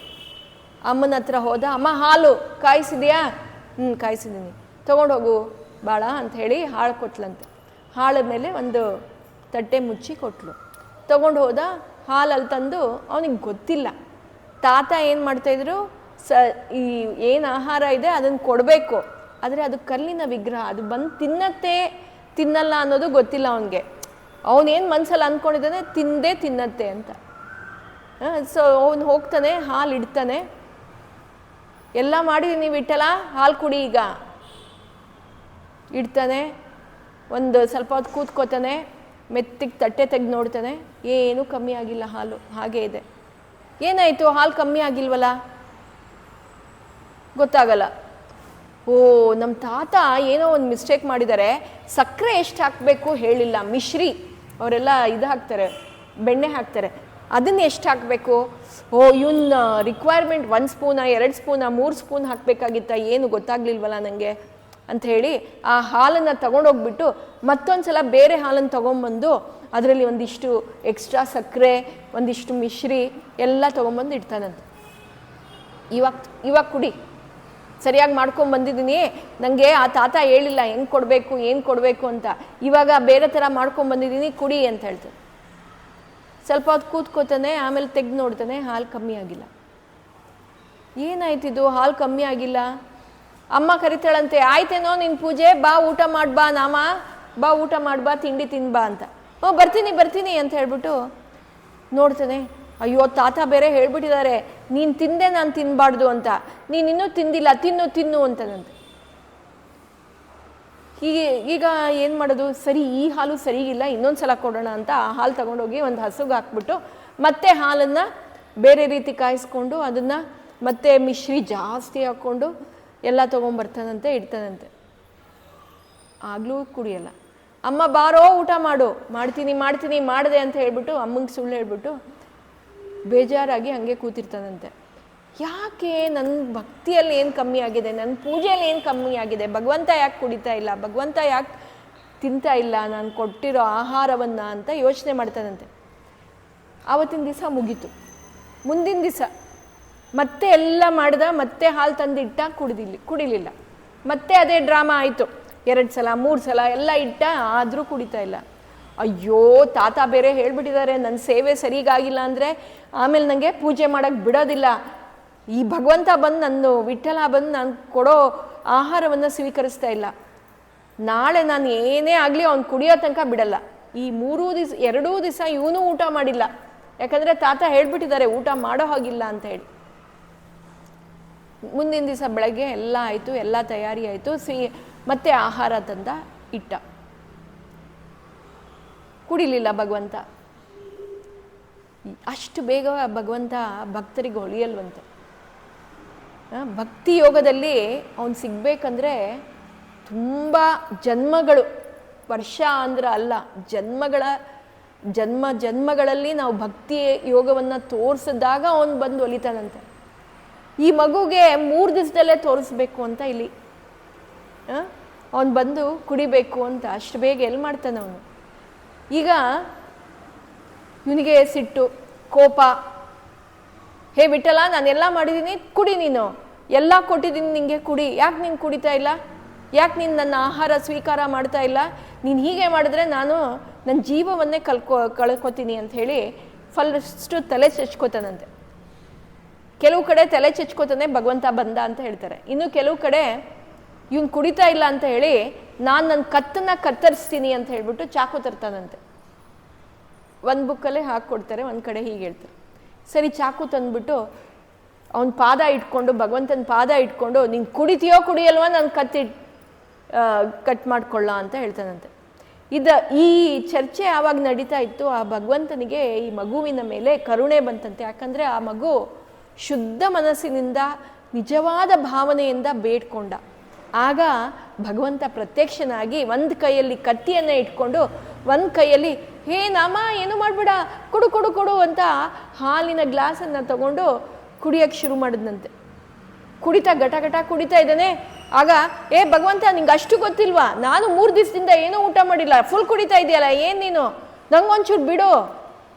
ಅಮ್ಮನ ಹತ್ರ ಹೋದ, ಅಮ್ಮ ಹಾಲು ಕಾಯಿಸಿದೆಯಾ? ಕಾಯಿಸಿದ್ದೀನಿ, ತೊಗೊಂಡೋಗು ಬಾಳ ಅಂಥೇಳಿ ಹಾಳು ಕೊಟ್ಲಂತೆ. ಹಾಳ ಮೇಲೆ ಒಂದು ತಟ್ಟೆ ಮುಚ್ಚಿ ಕೊಟ್ಲು. ತೊಗೊಂಡು ಹೋದ, ಹಾಲಲ್ಲಿ ತಂದು, ಅವನಿಗೆ ಗೊತ್ತಿಲ್ಲ. ತಾತ ಏನು ಮಾಡ್ತಾಯಿದ್ರು, ಈ ಏನು ಆಹಾರ ಇದೆ ಅದನ್ನು ಕೊಡಬೇಕು, ಆದರೆ ಅದು ಕಲ್ಲಿನ ವಿಗ್ರಹ, ಅದು ಬಂದು ತಿನ್ನಲ್ಲ ಅನ್ನೋದು ಗೊತ್ತಿಲ್ಲ ಅವನಿಗೆ. ಅವನೇನು ಮನಸ್ಸಲ್ಲಿ ಅಂದ್ಕೊಂಡಿದ್ದಾನೆ, ತಿನ್ನತ್ತೆ ಅಂತ. ಸೊ ಅವನು ಹೋಗ್ತಾನೆ, ಹಾಲು ಇಡ್ತಾನೆ, ಎಲ್ಲ ಮಾಡಿದೀನಿ ವಿಠಲ, ಹಾಲು ಕುಡಿ ಈಗ ಇಡ್ತಾನೆ. ಒಂದು ಸ್ವಲ್ಪ ಹೊತ್ತು ಕೂತ್ಕೋತಾನೆ, ಮೆತ್ತಿಗೆ ತಟ್ಟೆ ತೆಗೆದು ನೋಡ್ತಾನೆ, ಏನೂ ಕಮ್ಮಿ ಆಗಿಲ್ಲ, ಹಾಲು ಹಾಗೇ ಇದೆ. ಏನಾಯಿತು, ಹಾಲು ಕಮ್ಮಿ ಆಗಿಲ್ವಲ್ಲ, ಗೊತ್ತಾಗಲ್ಲ. ಓ, ನಮ್ಮ ತಾತ ಏನೋ ಒಂದು ಮಿಸ್ಟೇಕ್ ಮಾಡಿದ್ದಾರೆ, ಸಕ್ಕರೆ ಎಷ್ಟು ಹಾಕಬೇಕು ಹೇಳಿಲ್ಲ. ಮಿಶ್ರಿ ಅವರೆಲ್ಲ ಇದು ಹಾಕ್ತಾರೆ, ಬೆಣ್ಣೆ ಹಾಕ್ತಾರೆ, ಅದನ್ನು ಎಷ್ಟು ಹಾಕಬೇಕು, ಇವನ್ನ ರಿಕ್ವೈರ್ಮೆಂಟ್ 1 ಸ್ಪೂನಾ 2 ಸ್ಪೂನಾ 3 ಸ್ಪೂನ್ ಹಾಕಬೇಕಾಗಿತ್ತ, ಏನು ಗೊತ್ತಾಗ್ಲಿಲ್ವಲ್ಲ ನನಗೆ ಅಂಥೇಳಿ ಆ ಹಾಲನ್ನು ತೊಗೊಂಡೋಗ್ಬಿಟ್ಟು ಮತ್ತೊಂದು ಸಲ ಬೇರೆ ಹಾಲನ್ನು ತೊಗೊಂಬಂದು ಅದರಲ್ಲಿ ಒಂದಿಷ್ಟು ಎಕ್ಸ್ಟ್ರಾ ಸಕ್ಕರೆ, ಒಂದಿಷ್ಟು ಮಿಶ್ರಿ ಎಲ್ಲ ತೊಗೊಂಬಂದು ಇಡ್ತಾನಂತೆ. ಇವಾಗ ಕುಡಿ, ಸರಿಯಾಗಿ ಮಾಡ್ಕೊಂಬಂದಿದ್ದೀನಿ, ನನಗೆ ಆ ತಾತ ಹೇಳಿಲ್ಲ ಹೆಂಗೆ ಕೊಡಬೇಕು ಏನು ಕೊಡಬೇಕು ಅಂತ, ಇವಾಗ ಬೇರೆ ಥರ ಮಾಡ್ಕೊಂಬಂದಿದ್ದೀನಿ, ಕುಡಿ ಅಂತ ಹೇಳ್ತಾನೆ. ಸ್ವಲ್ಪ ಹೊತ್ತು ಕೂತ್ಕೋತಾನೆ, ಆಮೇಲೆ ತೆಗೆದು ನೋಡ್ತಾನೆ, ಹಾಲು ಕಮ್ಮಿ ಆಗಿಲ್ಲ. ಏನಾಯ್ತಿದು, ಹಾಲು ಕಮ್ಮಿ ಆಗಿಲ್ಲ. ಅಮ್ಮ ಕರಿತಾಳಂತೆ, ಆಯ್ತೇನೋ ನಿನ್ನ ಪೂಜೆ, ಬಾ ಊಟ ಮಾಡ್ಬಾ ನಾಮ, ಬಾ ಊಟ ಮಾಡ್ಬಾ, ತಿಂಡಿ ತಿನ್ಬಾ ಅಂತ. ಬರ್ತೀನಿ ಬರ್ತೀನಿ ಅಂತ ಹೇಳ್ಬಿಟ್ಟು ನೋಡ್ತಾನೆ. ಅಯ್ಯೋ ತಾತ ಬೇರೆ ಹೇಳ್ಬಿಟ್ಟಿದ್ದಾರೆ, ನೀನು ತಿಂದೆ ನಾನು ತಿನ್ನಬಾರ್ದು ಅಂತ, ನೀನು ಇನ್ನೂ ತಿಂದಿಲ್ಲ, ತಿನ್ನು ತಿನ್ನು ಅಂತದಂತೆ. ಈಗ ಏನು ಮಾಡೋದು, ಸರಿ ಈ ಹಾಲು ಸರಿಗಿಲ್ಲ, ಇನ್ನೊಂದು ಸಲ ಕೊಡೋಣ ಅಂತ ಆ ಹಾಲು ತಗೊಂಡೋಗಿ ಒಂದು ಹಸುಗೆ ಹಾಕ್ಬಿಟ್ಟು ಮತ್ತೆ ಹಾಲನ್ನು ಬೇರೆ ರೀತಿ ಕಾಯಿಸ್ಕೊಂಡು ಅದನ್ನು ಮತ್ತೆ ಮಿಶ್ರಿ ಜಾಸ್ತಿ ಹಾಕ್ಕೊಂಡು ಎಲ್ಲ ತೊಗೊಂಬರ್ತಾನಂತೆ, ಇಡ್ತಾನಂತೆ. ಆಗಲೂ ಕುಡಿಯಲ್ಲ. ಅಮ್ಮ ಬಾರೋ ಊಟ ಮಾಡು, ಮಾಡ್ತೀನಿ ಮಾಡ್ತೀನಿ ಮಾಡಿದೆ ಅಂತ ಹೇಳ್ಬಿಟ್ಟು ಅಮ್ಮಂಗೆ ಸುಳ್ಳು ಹೇಳ್ಬಿಟ್ಟು ಬೇಜಾರಾಗಿ ಹಾಗೆ ಕೂತಿರ್ತಾನಂತೆ. ಯಾಕೆ ನನ್ನ ಭಕ್ತಿಯಲ್ಲಿ ಏನು ಕಮ್ಮಿ ಆಗಿದೆ, ನನ್ನ ಪೂಜೆಯಲ್ಲಿ ಏನು ಕಮ್ಮಿ ಆಗಿದೆ, ಭಗವಂತ ಯಾಕೆ ಕುಡಿತಾ ಇಲ್ಲ, ಭಗವಂತ ಯಾಕೆ ತಿಂತಾ ಇಲ್ಲ ನಾನು ಕೊಟ್ಟಿರೋ ಆಹಾರವನ್ನು ಅಂತ ಯೋಚನೆ ಮಾಡ್ತಾನಂತೆ. ಆವತ್ತಿನ ದಿವಸ ಮುಗೀತು. ಮುಂದಿನ ದಿವಸ ಮತ್ತೆ ಎಲ್ಲ ಮಾಡ್ದ, ಮತ್ತೆ ಹಾಲು ತಂದಿಟ್ಟ, ಕುಡಿಲಿಲ್ಲ. ಮತ್ತೆ ಅದೇ ಡ್ರಾಮಾ ಆಯಿತು. 2 ಸಲ 3 ಸಲ ಎಲ್ಲ ಇಟ್ಟ, ಆದರೂ ಕುಡಿತಾ ಇಲ್ಲ. ಅಯ್ಯೋ ತಾತ ಬೇರೆ ಹೇಳ್ಬಿಟ್ಟಿದ್ದಾರೆ, ನನ್ನ ಸೇವೆ ಸರಿಗಾಗಿಲ್ಲ ಅಂದರೆ ಆಮೇಲೆ ನನಗೆ ಪೂಜೆ ಮಾಡೋಕ್ಕೆ ಬಿಡೋದಿಲ್ಲ, ಈ ಭಗವಂತ ಬಂದು ನನ್ನ ವಿಠಲ ಬಂದು ನಾನು ಕೊಡೋ ಆಹಾರವನ್ನು ಸ್ವೀಕರಿಸ್ತಾ ಇಲ್ಲ, ನಾಳೆ ನಾನು ಏನೇ ಆಗಲಿ ಅವ್ನು ಕುಡಿಯೋ ತನಕ ಬಿಡಲ್ಲ. ಈ 2 ದಿವಸ ಇವನು ಊಟ ಮಾಡಿಲ್ಲ, ಯಾಕಂದರೆ ತಾತ ಹೇಳ್ಬಿಟ್ಟಿದ್ದಾರೆ ಊಟ ಮಾಡೋ ಹಾಗಿಲ್ಲ ಅಂತ ಹೇಳಿ. ಮುಂದಿನ ದಿವಸ ಬೆಳಗ್ಗೆ ಎಲ್ಲ ಆಯಿತು, ಎಲ್ಲ ತಯಾರಿ ಆಯಿತು, ಮತ್ತೆ ಆಹಾರ ತಂದ ಇಟ್ಟ. ಕುಡಿಲಿಲ್ಲ ಭಗವಂತ. ಅಷ್ಟು ಬೇಗ ಭಗವಂತ ಭಕ್ತರಿಗೆ ಹೊಳಿಯಲ್ವಂತೆ. ಭಕ್ತಿ ಯೋಗದಲ್ಲಿ ಅವನು ಸಿಗ್ಬೇಕಂದ್ರೆ ತುಂಬ ಜನ್ಮಗಳು, ವರ್ಷ ಅಂದ್ರೆ ಅಲ್ಲ, ಜನ್ಮಗಳಲ್ಲಿ ನಾವು ಭಕ್ತಿ ಯೋಗವನ್ನು ತೋರಿಸಿದಾಗ ಅವನು ಬಂದು ಒಲಿತಾನಂತೆ. ಈ ಮಗುಗೆ 3 ದಿವಸದಲ್ಲೇ ತೋರಿಸ್ಬೇಕು ಅಂತ ಇಲ್ಲಿ ಅವನು ಬಂದು ಕುಡಿಬೇಕು ಅಂತ ಅಷ್ಟು ಬೇಗ ಎಲ್ಲಿ ಮಾಡ್ತಾನೆ ಅವನು. ಈಗ ಇವನಿಗೆ ಸಿಟ್ಟು, ಕೋಪ, ಹೇ ವಿಠಲ ನಾನೆಲ್ಲ ಮಾಡಿದ್ದೀನಿ, ಕುಡಿ, ನೀನು ಎಲ್ಲ ಕೊಟ್ಟಿದ್ದೀನಿ ನಿನಗೆ, ಕುಡಿ, ಯಾಕೆ ನೀನು ಕುಡಿತಾ ಇಲ್ಲ, ಯಾಕೆ ನೀನು ನನ್ನ ಆಹಾರ ಸ್ವೀಕಾರ ಮಾಡ್ತಾ ಇಲ್ಲ, ನೀನು ಹೀಗೆ ಮಾಡಿದ್ರೆ ನಾನು ನನ್ನ ಜೀವವನ್ನೇ ಕಳ್ಕೊತೀನಿ ಅಂತ ಹೇಳಿ ಫಸ್ಟ್ ತಲೆ ಚಚ್ಕೋತಾನಂತೆ. ಕೆಲವು ಕಡೆ ತಲೆ ಚಚ್ಕೋತಾನೆ ಭಗವಂತ ಬಂದ ಅಂತ ಹೇಳ್ತಾರೆ. ಇನ್ನು ಕೆಲವು ಕಡೆ ಇವನು ಕುಡಿತಾ ಇಲ್ಲ ಅಂತ ಹೇಳಿ ನಾನು ನನ್ನ ಕತ್ತನ್ನು ಕತ್ತರಿಸ್ತೀನಿ ಅಂತ ಹೇಳ್ಬಿಟ್ಟು ಚಾಕು ತರ್ತಾನಂತೆ. ಒಂದು ಬುಕ್ಕಲ್ಲೇ ಹಾಕ್ಕೊಡ್ತಾರೆ, ಒಂದು ಕಡೆ ಹೀಗೆ ಹೇಳ್ತಾರೆ. ಸರಿ ಚಾಕು ತಂದ್ಬಿಟ್ಟು ಅವನ ಪಾದ ಇಟ್ಕೊಂಡು, ಭಗವಂತನ ಪಾದ ಇಟ್ಕೊಂಡು, ನೀನು ಕುಡಿತೀಯೋ ಕುಡಿಯಲ್ವ ನಾನು ಕಟ್ ಮಾಡ್ಕೊಳ್ಳ ಅಂತ ಹೇಳ್ತಾನಂತೆ. ಈ ಚರ್ಚೆ ಆವಾಗ ನಡೀತಾ ಇತ್ತು. ಆ ಭಗವಂತನಿಗೆ ಈ ಮಗುವಿನ ಮೇಲೆ ಕರುಣೆ ಬಂತಂತೆ. ಯಾಕಂದರೆ ಆ ಮಗು ಶುದ್ಧ ಮನಸ್ಸಿನಿಂದ ನಿಜವಾದ ಭಾವನೆಯಿಂದ ಬೇಡ್ಕೊಂಡ. ಆಗ ಭಗವಂತ ಪ್ರತ್ಯಕ್ಷನಾಗಿ ಒಂದು ಕೈಯಲ್ಲಿ ಕತ್ತಿಯನ್ನು ಇಟ್ಕೊಂಡು ಒಂದು ಕೈಯಲ್ಲಿ ಹೇ ನಾಮ ಏನು ಮಾಡಬೇಡ, ಕೊಡು ಕೊಡು ಕೊಡು ಅಂತ ಹಾಲಿನ ಗ್ಲಾಸನ್ನು ತಗೊಂಡು ಕುಡಿಯೋಕ್ಕೆ ಶುರು ಮಾಡಿದ್ನಂತೆ. ಕುಡಿತಾ ಘಟ ಕುಡಿತಾ ಇದ್ದಾನೆ. ಆಗ ಭಗವಂತ ನಿಂಗೆ ಅಷ್ಟು ಗೊತ್ತಿಲ್ವಾ, ನಾನು 3 ದಿವಸದಿಂದ ಏನೂ ಊಟ ಮಾಡಿಲ್ಲ, ಫುಲ್ ಕುಡಿತಾ ಇದೆಯಲ್ಲ, ಏನು ನೀನು ನಂಗೊಂಚೂರು ಬಿಡು,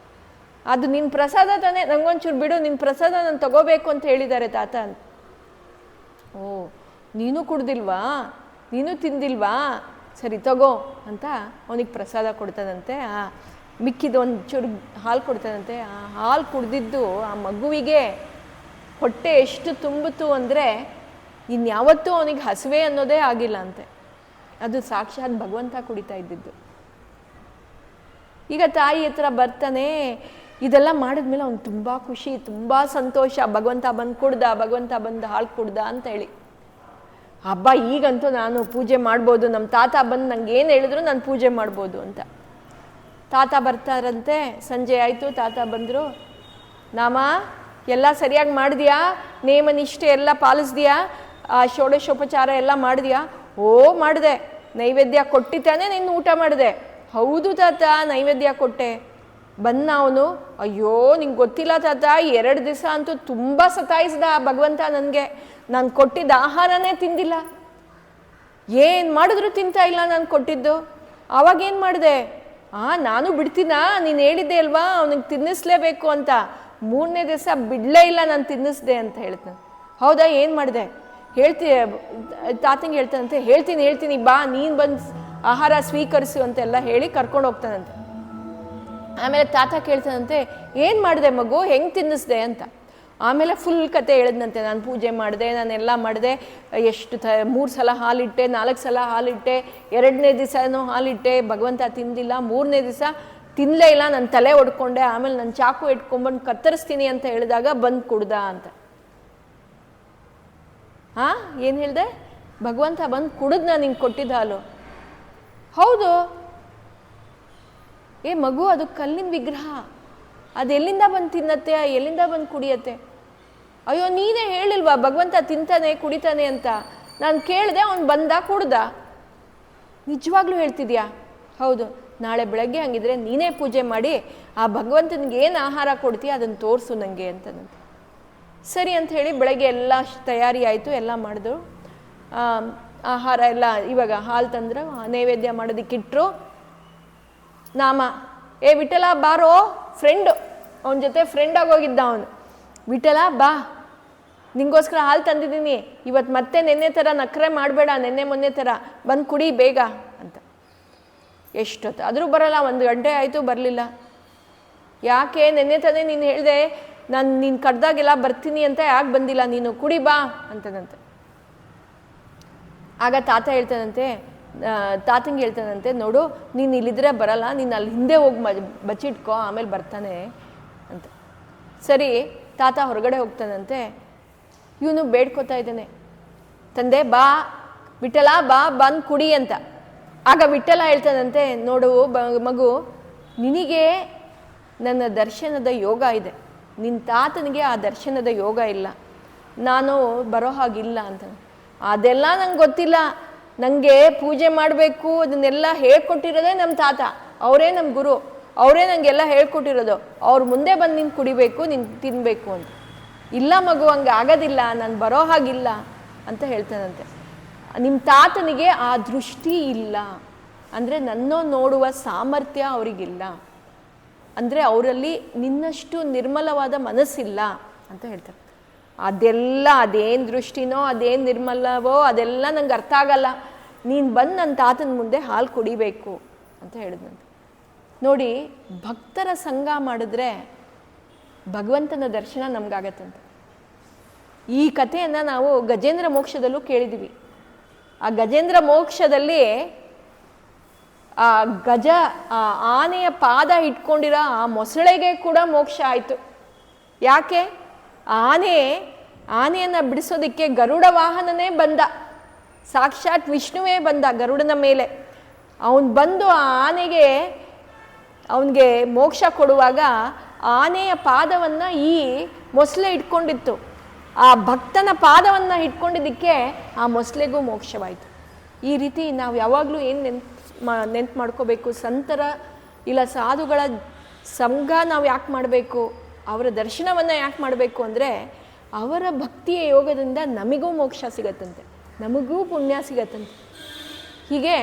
ಅದು ನಿನ್ನ ಪ್ರಸಾದ ತಾನೆ, ನಂಗೊಂಚೂರು ಬಿಡು, ನಿನ್ನ ಪ್ರಸಾದ ನಾನು ತಗೋಬೇಕು ಅಂತ ಹೇಳಿದ್ದಾರೆ ತಾತ ಅಂತ. ಓ ನೀನು ಕುಡ್ದಿಲ್ವಾ, ನೀನು ತಿಂದಿಲ್ವಾ, ಸರಿ ತಗೋ ಅಂತ ಅವನಿಗೆ ಪ್ರಸಾದ ಕೊಡ್ತಾನಂತೆ. ಮಿಕ್ಕಿದ ಒಂಚೂರು ಹಾಲು ಕೊಡ್ತಾನಂತೆ. ಆ ಹಾಲು ಕುಡ್ದಿದ್ದು ಆ ಮಗುವಿಗೆ ಹೊಟ್ಟೆ ಎಷ್ಟು ತುಂಬಿತು ಅಂದರೆ ಇನ್ಯಾವತ್ತೂ ಅವನಿಗೆ ಹಸಿವೆ ಅನ್ನೋದೇ ಆಗಿಲ್ಲ ಅಂತೆ. ಅದು ಸಾಕ್ಷಾತ್ ಭಗವಂತ ಕುಡಿತಾ ಇದ್ದಿದ್ದು. ಈಗ ತಾಯಿ ಹತ್ರ ಬರ್ತಾನೆ. ಇದೆಲ್ಲ ಮಾಡಿದ್ಮೇಲೆ ಅವ್ನು ತುಂಬ ಖುಷಿ, ತುಂಬ ಸಂತೋಷ. ಭಗವಂತ ಬಂದು ಕುಡ್ದ, ಭಗವಂತ ಬಂದು ಹಾಲು ಕುಡ್ದ ಅಂತ ಹೇಳಿ ಹಬ್ಬ, ಈಗಂತೂ ನಾನು ಪೂಜೆ ಮಾಡ್ಬೋದು, ನಮ್ಮ ತಾತ ಬಂದು ನಂಗೆ ಏನು ಹೇಳಿದ್ರು ನಾನು ಪೂಜೆ ಮಾಡ್ಬೋದು ಅಂತ. ತಾತ ಬರ್ತಾರಂತೆ. ಸಂಜೆ ಆಯಿತು, ತಾತ ಬಂದರು. ನಾಮ ಎಲ್ಲ ಸರಿಯಾಗಿ ಮಾಡಿದ್ಯಾ, ನೇಮ ನಿಷ್ಠೆ ಎಲ್ಲ ಪಾಲಿಸ್ದ್ಯಾ, ಷೋಡಶೋಪಚಾರ ಎಲ್ಲ ಮಾಡಿದ್ಯಾ? ಓ ಮಾಡಿದೆ. ನೈವೇದ್ಯ ಕೊಟ್ಟಿದ್ದಾನೆ, ನಿನ್ನ ಊಟ ಮಾಡಿದೆ. ಹೌದು ತಾತ ನೈವೇದ್ಯ ಕೊಟ್ಟೆ. ಬಂದ ಅವನು, ಅಯ್ಯೋ ನಿಂಗೆ ಗೊತ್ತಿಲ್ಲ ತಾತ, 2 ದಿವಸ ಅಂತೂ ತುಂಬ ಸತಾಯಿಸ್ದ ಭಗವಂತ ನನಗೆ. ನಾನು ಕೊಟ್ಟಿದ್ದ ಆಹಾರನೇ ತಿಂದಿಲ್ಲ, ಏನು ಮಾಡಿದ್ರು ತಿಂತಾ ಇಲ್ಲ ನಾನು ಕೊಟ್ಟಿದ್ದು. ಆವಾಗೇನು ಮಾಡಿದೆ? ನಾನು ಬಿಡ್ತೀನಾ, ನೀನು ಹೇಳಿದ್ದೆ ಅಲ್ವಾ ಅವನಿಗೆ ತಿನ್ನಿಸ್ಲೇಬೇಕು ಅಂತ. 3ನೇ ದಿವಸ ಬಿಡಲೇ ಇಲ್ಲ, ನಾನು ತಿನ್ನಿಸ್ದೆ ಅಂತ ಹೇಳ್ತಾನೆ. ಹೌದಾ, ಏನು ಮಾಡಿದೆ ತಾತಂಗೆ ಹೇಳ್ತಾನಂತೆ. ಹೇಳ್ತೀನಿ ಬಾ, ನೀನು ಬಂದು ಆಹಾರ ಸ್ವೀಕರಿಸು ಅಂತೆಲ್ಲ ಹೇಳಿ ಕರ್ಕೊಂಡು ಹೋಗ್ತಾನಂತೆ. ಆಮೇಲೆ ತಾತ ಕೇಳ್ತಾನಂತೆ, ಏನು ಮಾಡಿದೆ ಮಗು, ಹೆಂಗೆ ತಿನ್ನಿಸ್ದೆ ಅಂತ. ಆಮೇಲೆ ಫುಲ್ ಕತೆ ಹೇಳಿದ್ನಂತೆ, ನಾನು ಪೂಜೆ ಮಾಡಿದೆ, ನಾನೆಲ್ಲ ಮಾಡಿದೆ, ಎಷ್ಟು 3 ಸಲ ಹಾಲಿಟ್ಟೆ, 4 ಸಲ ಹಾಲಿಟ್ಟೆ, 2ನೇ ದಿವಸನೂ ಹಾಲಿಟ್ಟೆ, ಭಗವಂತ ತಿಂದಿಲ್ಲ, 3ನೇ ದಿವಸ ತಿನ್ನಲೇ ಇಲ್ಲ, ನನ್ನ ತಲೆ ಹೊಡ್ಕೊಂಡೆ, ಆಮೇಲೆ ನನ್ನ ಚಾಕು ಇಟ್ಕೊಂಡ್ಬಂದು ಕತ್ತರಿಸ್ತೀನಿ ಅಂತ ಹೇಳಿದಾಗ ಬಂದು ಕುಡ್ದ ಅಂತ. ಏನು ಹೇಳಿದೆ? ಭಗವಂತ ಬಂದು ಕುಡಿದ್ ನಾನು ನಿಂಗೆ ಕೊಟ್ಟಿದ್ದ ಹಾಲು. ಹೌದು, ಮಗು ಅದು ಕಲ್ಲಿನ ವಿಗ್ರಹ, ಅದು ಎಲ್ಲಿಂದ ಬಂದು ತಿನ್ನತ್ತೆ, ಎಲ್ಲಿಂದ ಬಂದು ಕುಡಿಯತ್ತೆ? ಅಯ್ಯೋ ನೀನೇ ಹೇಳಿಲ್ವಾ ಭಗವಂತ ತಿಂತಾನೆ ಕುಡಿತಾನೆ ಅಂತ? ನಾನು ಕೇಳಿದೆ, ಅವನು ಬಂದ ಕುಡ್ದ. ನಿಜವಾಗ್ಲೂ ಹೇಳ್ತಿದ್ಯಾ? ಹೌದು. ನಾಳೆ ಬೆಳಗ್ಗೆ ಹಂಗಿದ್ರೆ ನೀನೇ ಪೂಜೆ ಮಾಡಿ ಆ ಭಗವಂತನಿಗೆ ಏನು ಆಹಾರ ಕೊಡ್ತೀಯ ಅದನ್ನು ತೋರಿಸು ನನಗೆ ಅಂತಂತೆ. ಸರಿ ಅಂತ ಹೇಳಿ ಬೆಳಗ್ಗೆ ಎಲ್ಲ ತಯಾರಿ ಆಯಿತು, ಎಲ್ಲ ಮಾಡಿದ್ರು. ಆಹಾರ ಎಲ್ಲ, ಇವಾಗ ಹಾಲು ತಂದ್ರು, ನೈವೇದ್ಯ ಮಾಡೋದಕ್ಕಿಟ್ರು. ನಾಮ, ವಿಠಲ ಬಾರೋ, ಫ್ರೆಂಡು, ಅವನ ಜೊತೆ ಫ್ರೆಂಡ್ ಆಗೋಗಿದ್ದ ಅವನು. ವಿಠಲ ಬಾ, ನಿಂಗೋಸ್ಕರ ಹಾಲು ತಂದಿದ್ದೀನಿ, ಇವತ್ತು ಮತ್ತೆ ನೆನ್ನೆ ಥರ ನಖರೆ ಮಾಡಬೇಡ, ನೆನ್ನೆ ಮೊನ್ನೆ ಥರ ಬಂದು ಕುಡಿ ಬೇಗ ಅಂತ. ಎಷ್ಟೊತ್ತು ಆದರೂ ಬರಲ್ಲ, 1 ಗಂಟೆ ಆಯಿತು ಬರಲಿಲ್ಲ. ಯಾಕೆ? ನೆನ್ನೆ ತಾನೇ ನೀನು ಹೇಳಿದೆ ನಾನು ನೀನು ಕರೆದಾಗೆಲ್ಲ ಬರ್ತೀನಿ ಅಂತ, ಯಾಕೆ ಬಂದಿಲ್ಲ ನೀನು? ಕುಡಿ ಬಾ ಅಂತದಂತೆ. ಆಗ ತಾತ ಹೇಳ್ತಾನಂತೆ, ತಾತಂಗೆ ಹೇಳ್ತಾನಂತೆ, ನೋಡು ನೀನು ಇಲ್ಲಿದ್ರೆ ಬರಲ್ಲ, ನೀನು ಅಲ್ಲಿ ಹಿಂದೆ ಹೋಗಿ ಬಚ್ಚಿಟ್ಕೋ, ಆಮೇಲೆ ಬರ್ತಾನೆ ಅಂತ. ಸರಿ, ತಾತ ಹೊರಗಡೆ ಹೋಗ್ತಾನಂತೆ. ಇವನು ಬೇಡ್ಕೋತಾ ಇದ್ದಾನೆ, ತಂದೆ ಬಾ ವಿಠಲ ಬಾ, ಬಂದು ಕುಡಿ ಅಂತ. ಆಗ ವಿಠಲ ಹೇಳ್ತಾನಂತೆ, ನೋಡು ಮಗು, ನಿನಗೆ ನನ್ನ ದರ್ಶನದ ಯೋಗ ಇದೆ, ನಿನ್ನ ತಾತನಿಗೆ ಆ ದರ್ಶನದ ಯೋಗ ಇಲ್ಲ, ನಾನು ಬರೋ ಹಾಗಿಲ್ಲ ಅಂತ. ಅದೆಲ್ಲ ನಂಗೆ ಗೊತ್ತಿಲ್ಲ, ನನಗೆ ಪೂಜೆ ಮಾಡಬೇಕು ಅದನ್ನೆಲ್ಲ ಹೇಳ್ಕೊಟ್ಟಿರೋದೇ ನಮ್ಮ ತಾತ, ಅವರೇ ನಮ್ಮ ಗುರು, ಅವರೇ ನನಗೆಲ್ಲ ಹೇಳ್ಕೊಟ್ಟಿರೋದು. ಅವ್ರ ಮುಂದೆ ಬಂದು ನೀನು ಕುಡಿಬೇಕು, ನೀನು ತಿನ್ನಬೇಕು ಅಂತ. ಇಲ್ಲ ಮಗು, ಹಂಗೆ ಆಗೋದಿಲ್ಲ, ನಾನು ಬರೋ ಹಾಗಿಲ್ಲ ಅಂತ ಹೇಳ್ತಾನಂತೆ. ನಿಮ್ಮ ತಾತನಿಗೆ ಆ ದೃಷ್ಟಿ ಇಲ್ಲ, ಅಂದರೆ ನನ್ನ ನೋಡುವ ಸಾಮರ್ಥ್ಯ ಅವರಿಗಿಲ್ಲ, ಅಂದರೆ ಅವರಲ್ಲಿ ನಿನ್ನಷ್ಟು ನಿರ್ಮಲವಾದ ಮನಸ್ಸಿಲ್ಲ ಅಂತ ಹೇಳ್ತಾರೆ. ಅದೆಲ್ಲ ಅದೇನು ದೃಷ್ಟಿನೋ ಅದೇನು ನಿರ್ಮಲವೋ ಅದೆಲ್ಲ ನಂಗೆ ಅರ್ಥ ಆಗಲ್ಲ, ನೀನು ಬಂದು ನನ್ನ ತಾತನ ಮುಂದೆ ಹಾಲು ಕುಡಿಬೇಕು ಅಂತ ಹೇಳಿದ್ನಂತೆ. ನೋಡಿ, ಭಕ್ತರ ಸಂಘ ಮಾಡಿದ್ರೆ ಭಗವಂತನ ದರ್ಶನ ನಮಗಾಗತ್ತಂತೆ. ಈ ಕಥೆಯನ್ನು ನಾವು ಗಜೇಂದ್ರ ಮೋಕ್ಷದಲ್ಲೂ ಕೇಳಿದ್ದೀವಿ. ಆ ಗಜೇಂದ್ರ ಮೋಕ್ಷದಲ್ಲಿ ಆ ಗಜ, ಆ ಆನೆಯ ಪಾದ ಇಟ್ಕೊಂಡಿರೋ ಆ ಮೊಸಳೆಗೆ ಕೂಡ ಮೋಕ್ಷ ಆಯಿತು. ಯಾಕೆ? ಆನೆಯನ್ನು ಬಿಡಿಸೋದಕ್ಕೆ ಗರುಡ ವಾಹನನೇ ಬಂದ, ಸಾಕ್ಷಾತ್ ವಿಷ್ಣುವೇ ಬಂದ ಗರುಡನ ಮೇಲೆ. ಅವನು ಬಂದು ಆ ಆನೆಗೆ ಅವನಿಗೆ ಮೋಕ್ಷ ಕೊಡುವಾಗ ಆನೆಯ ಪಾದವನ್ನು ಈ ಮೊಸಳೆ ಇಟ್ಕೊಂಡಿತ್ತು. ಆ ಭಕ್ತನ ಪಾದವನ್ನು ಇಟ್ಕೊಂಡಿದ್ದಕ್ಕೆ ಆ ಮೊಸಳೆಗೂ ಮೋಕ್ಷವಾಯಿತು. ಈ ರೀತಿ ನಾವು ಯಾವಾಗಲೂ ಏನು ನೆನ್ಪು ಮಾಡ್ಕೋಬೇಕು, ಸಂತರ ಇಲ್ಲ ಸಾಧುಗಳ ಸಂಘ ನಾವು ಯಾಕೆ ಮಾಡಬೇಕು, ಅವರ ದರ್ಶನವನ್ನು ಯಾಕೆ ಮಾಡಬೇಕು ಅಂದರೆ ಅವರ ಭಕ್ತಿಯ ಯೋಗದಿಂದ ನಮಗೂ ಮೋಕ್ಷ ಸಿಗತ್ತಂತೆ, ನಮಗೂ ಪುಣ್ಯ ಸಿಗತ್ತಂತೆ. ಹೀಗೆ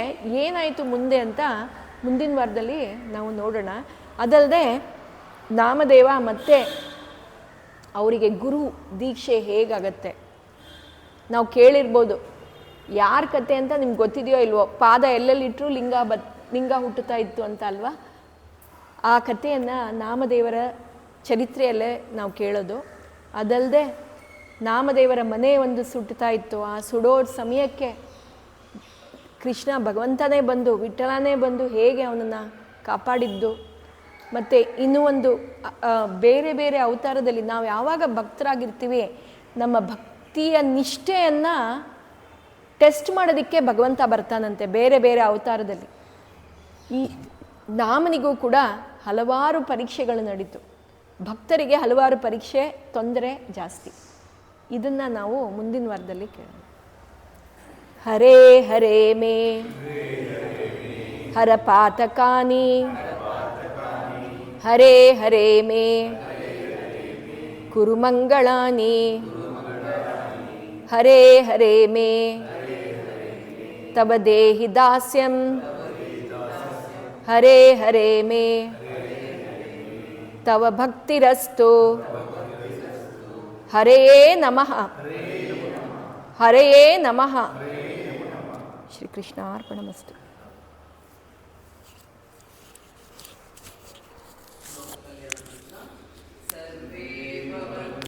ಏನಾಯಿತು ಮುಂದೆ ಅಂತ ಮುಂದಿನ ವಾರದಲ್ಲಿ ನಾವು ನೋಡೋಣ. ಅದಲ್ಲದೆ ನಾಮದೇವ ಮತ್ತು ಅವರಿಗೆ ಗುರು ದೀಕ್ಷೆ ಹೇಗಾಗತ್ತೆ ನಾವು ಕೇಳಿರ್ಬೋದು. ಯಾರ ಕತೆ ಅಂತ ನಿಮ್ಗೆ ಗೊತ್ತಿದೆಯೋ ಇಲ್ವೋ, ಪಾದ ಎಲ್ಲೆಲ್ಲಿಟ್ಟರು ಲಿಂಗ ಹುಟ್ಟುತ್ತಾ ಇತ್ತು ಅಂತ ಅಲ್ವಾ? ಆ ಕಥೆಯನ್ನು ನಾಮದೇವರ ಚರಿತ್ರೆಯಲ್ಲೇ ನಾವು ಕೇಳೋದು. ಅದಲ್ಲದೆ ನಾಮದೇವರ ಮನೆ ಒಂದು ಸುಟ್ಟುತ್ತಾ ಇತ್ತು, ಆ ಸುಡೋ ಸಮಯಕ್ಕೆ ಕೃಷ್ಣ ಭಗವಂತನೇ ಬಂದು, ವಿಠಲನೇ ಬಂದು ಹೇಗೆ ಅವನನ್ನು ಕಾಪಾಡಿದ್ದು. ಮತ್ತು ಇನ್ನೂ ಒಂದು ಬೇರೆ ಬೇರೆ ಅವತಾರದಲ್ಲಿ ನಾವು ಯಾವಾಗ ಭಕ್ತರಾಗಿರ್ತೀವಿ, ನಮ್ಮ ಭಕ್ತಿಯ ನಿಷ್ಠೆಯನ್ನು ಟೆಸ್ಟ್ ಮಾಡೋದಕ್ಕೆ ಭಗವಂತ ಬರ್ತಾನಂತೆ ಬೇರೆ ಬೇರೆ ಅವತಾರದಲ್ಲಿ. ಈ ನಾಮನಿಗೂ ಕೂಡ ಹಲವಾರು ಪರೀಕ್ಷೆಗಳು ನಡೀತು. ಭಕ್ತರಿಗೆ ಹಲವಾರು ಪರೀಕ್ಷೆ, ತೊಂದರೆ ಜಾಸ್ತಿ. ಇದನ್ನು ನಾವು ಮುಂದಿನ ವಾರದಲ್ಲಿ ಕೇಳೋಣ. ಹರೇ ಹರೇ ಮೇ ಹರ ಪಾತಕಾನಿ, ಹರೇ ಹರೇ ಮೇ ಕುರು ಮಂಗಳಾನಿ, ಹರೇ ಹರೇ ಮೇ ತವ ದೇಹಿ ದಾಸ್ಯಂ, ಹರೇ ಹರೇ ಮೇ ತವ ಭಕ್ತಿರಸ್ತು. ಹರೆಯೇ ನಮಃ, ಹರೆಯೇ ನಮಃ. ಶ್ರೀಕೃಷ್ಣಾರ್ಪಣಮಸ್ತು.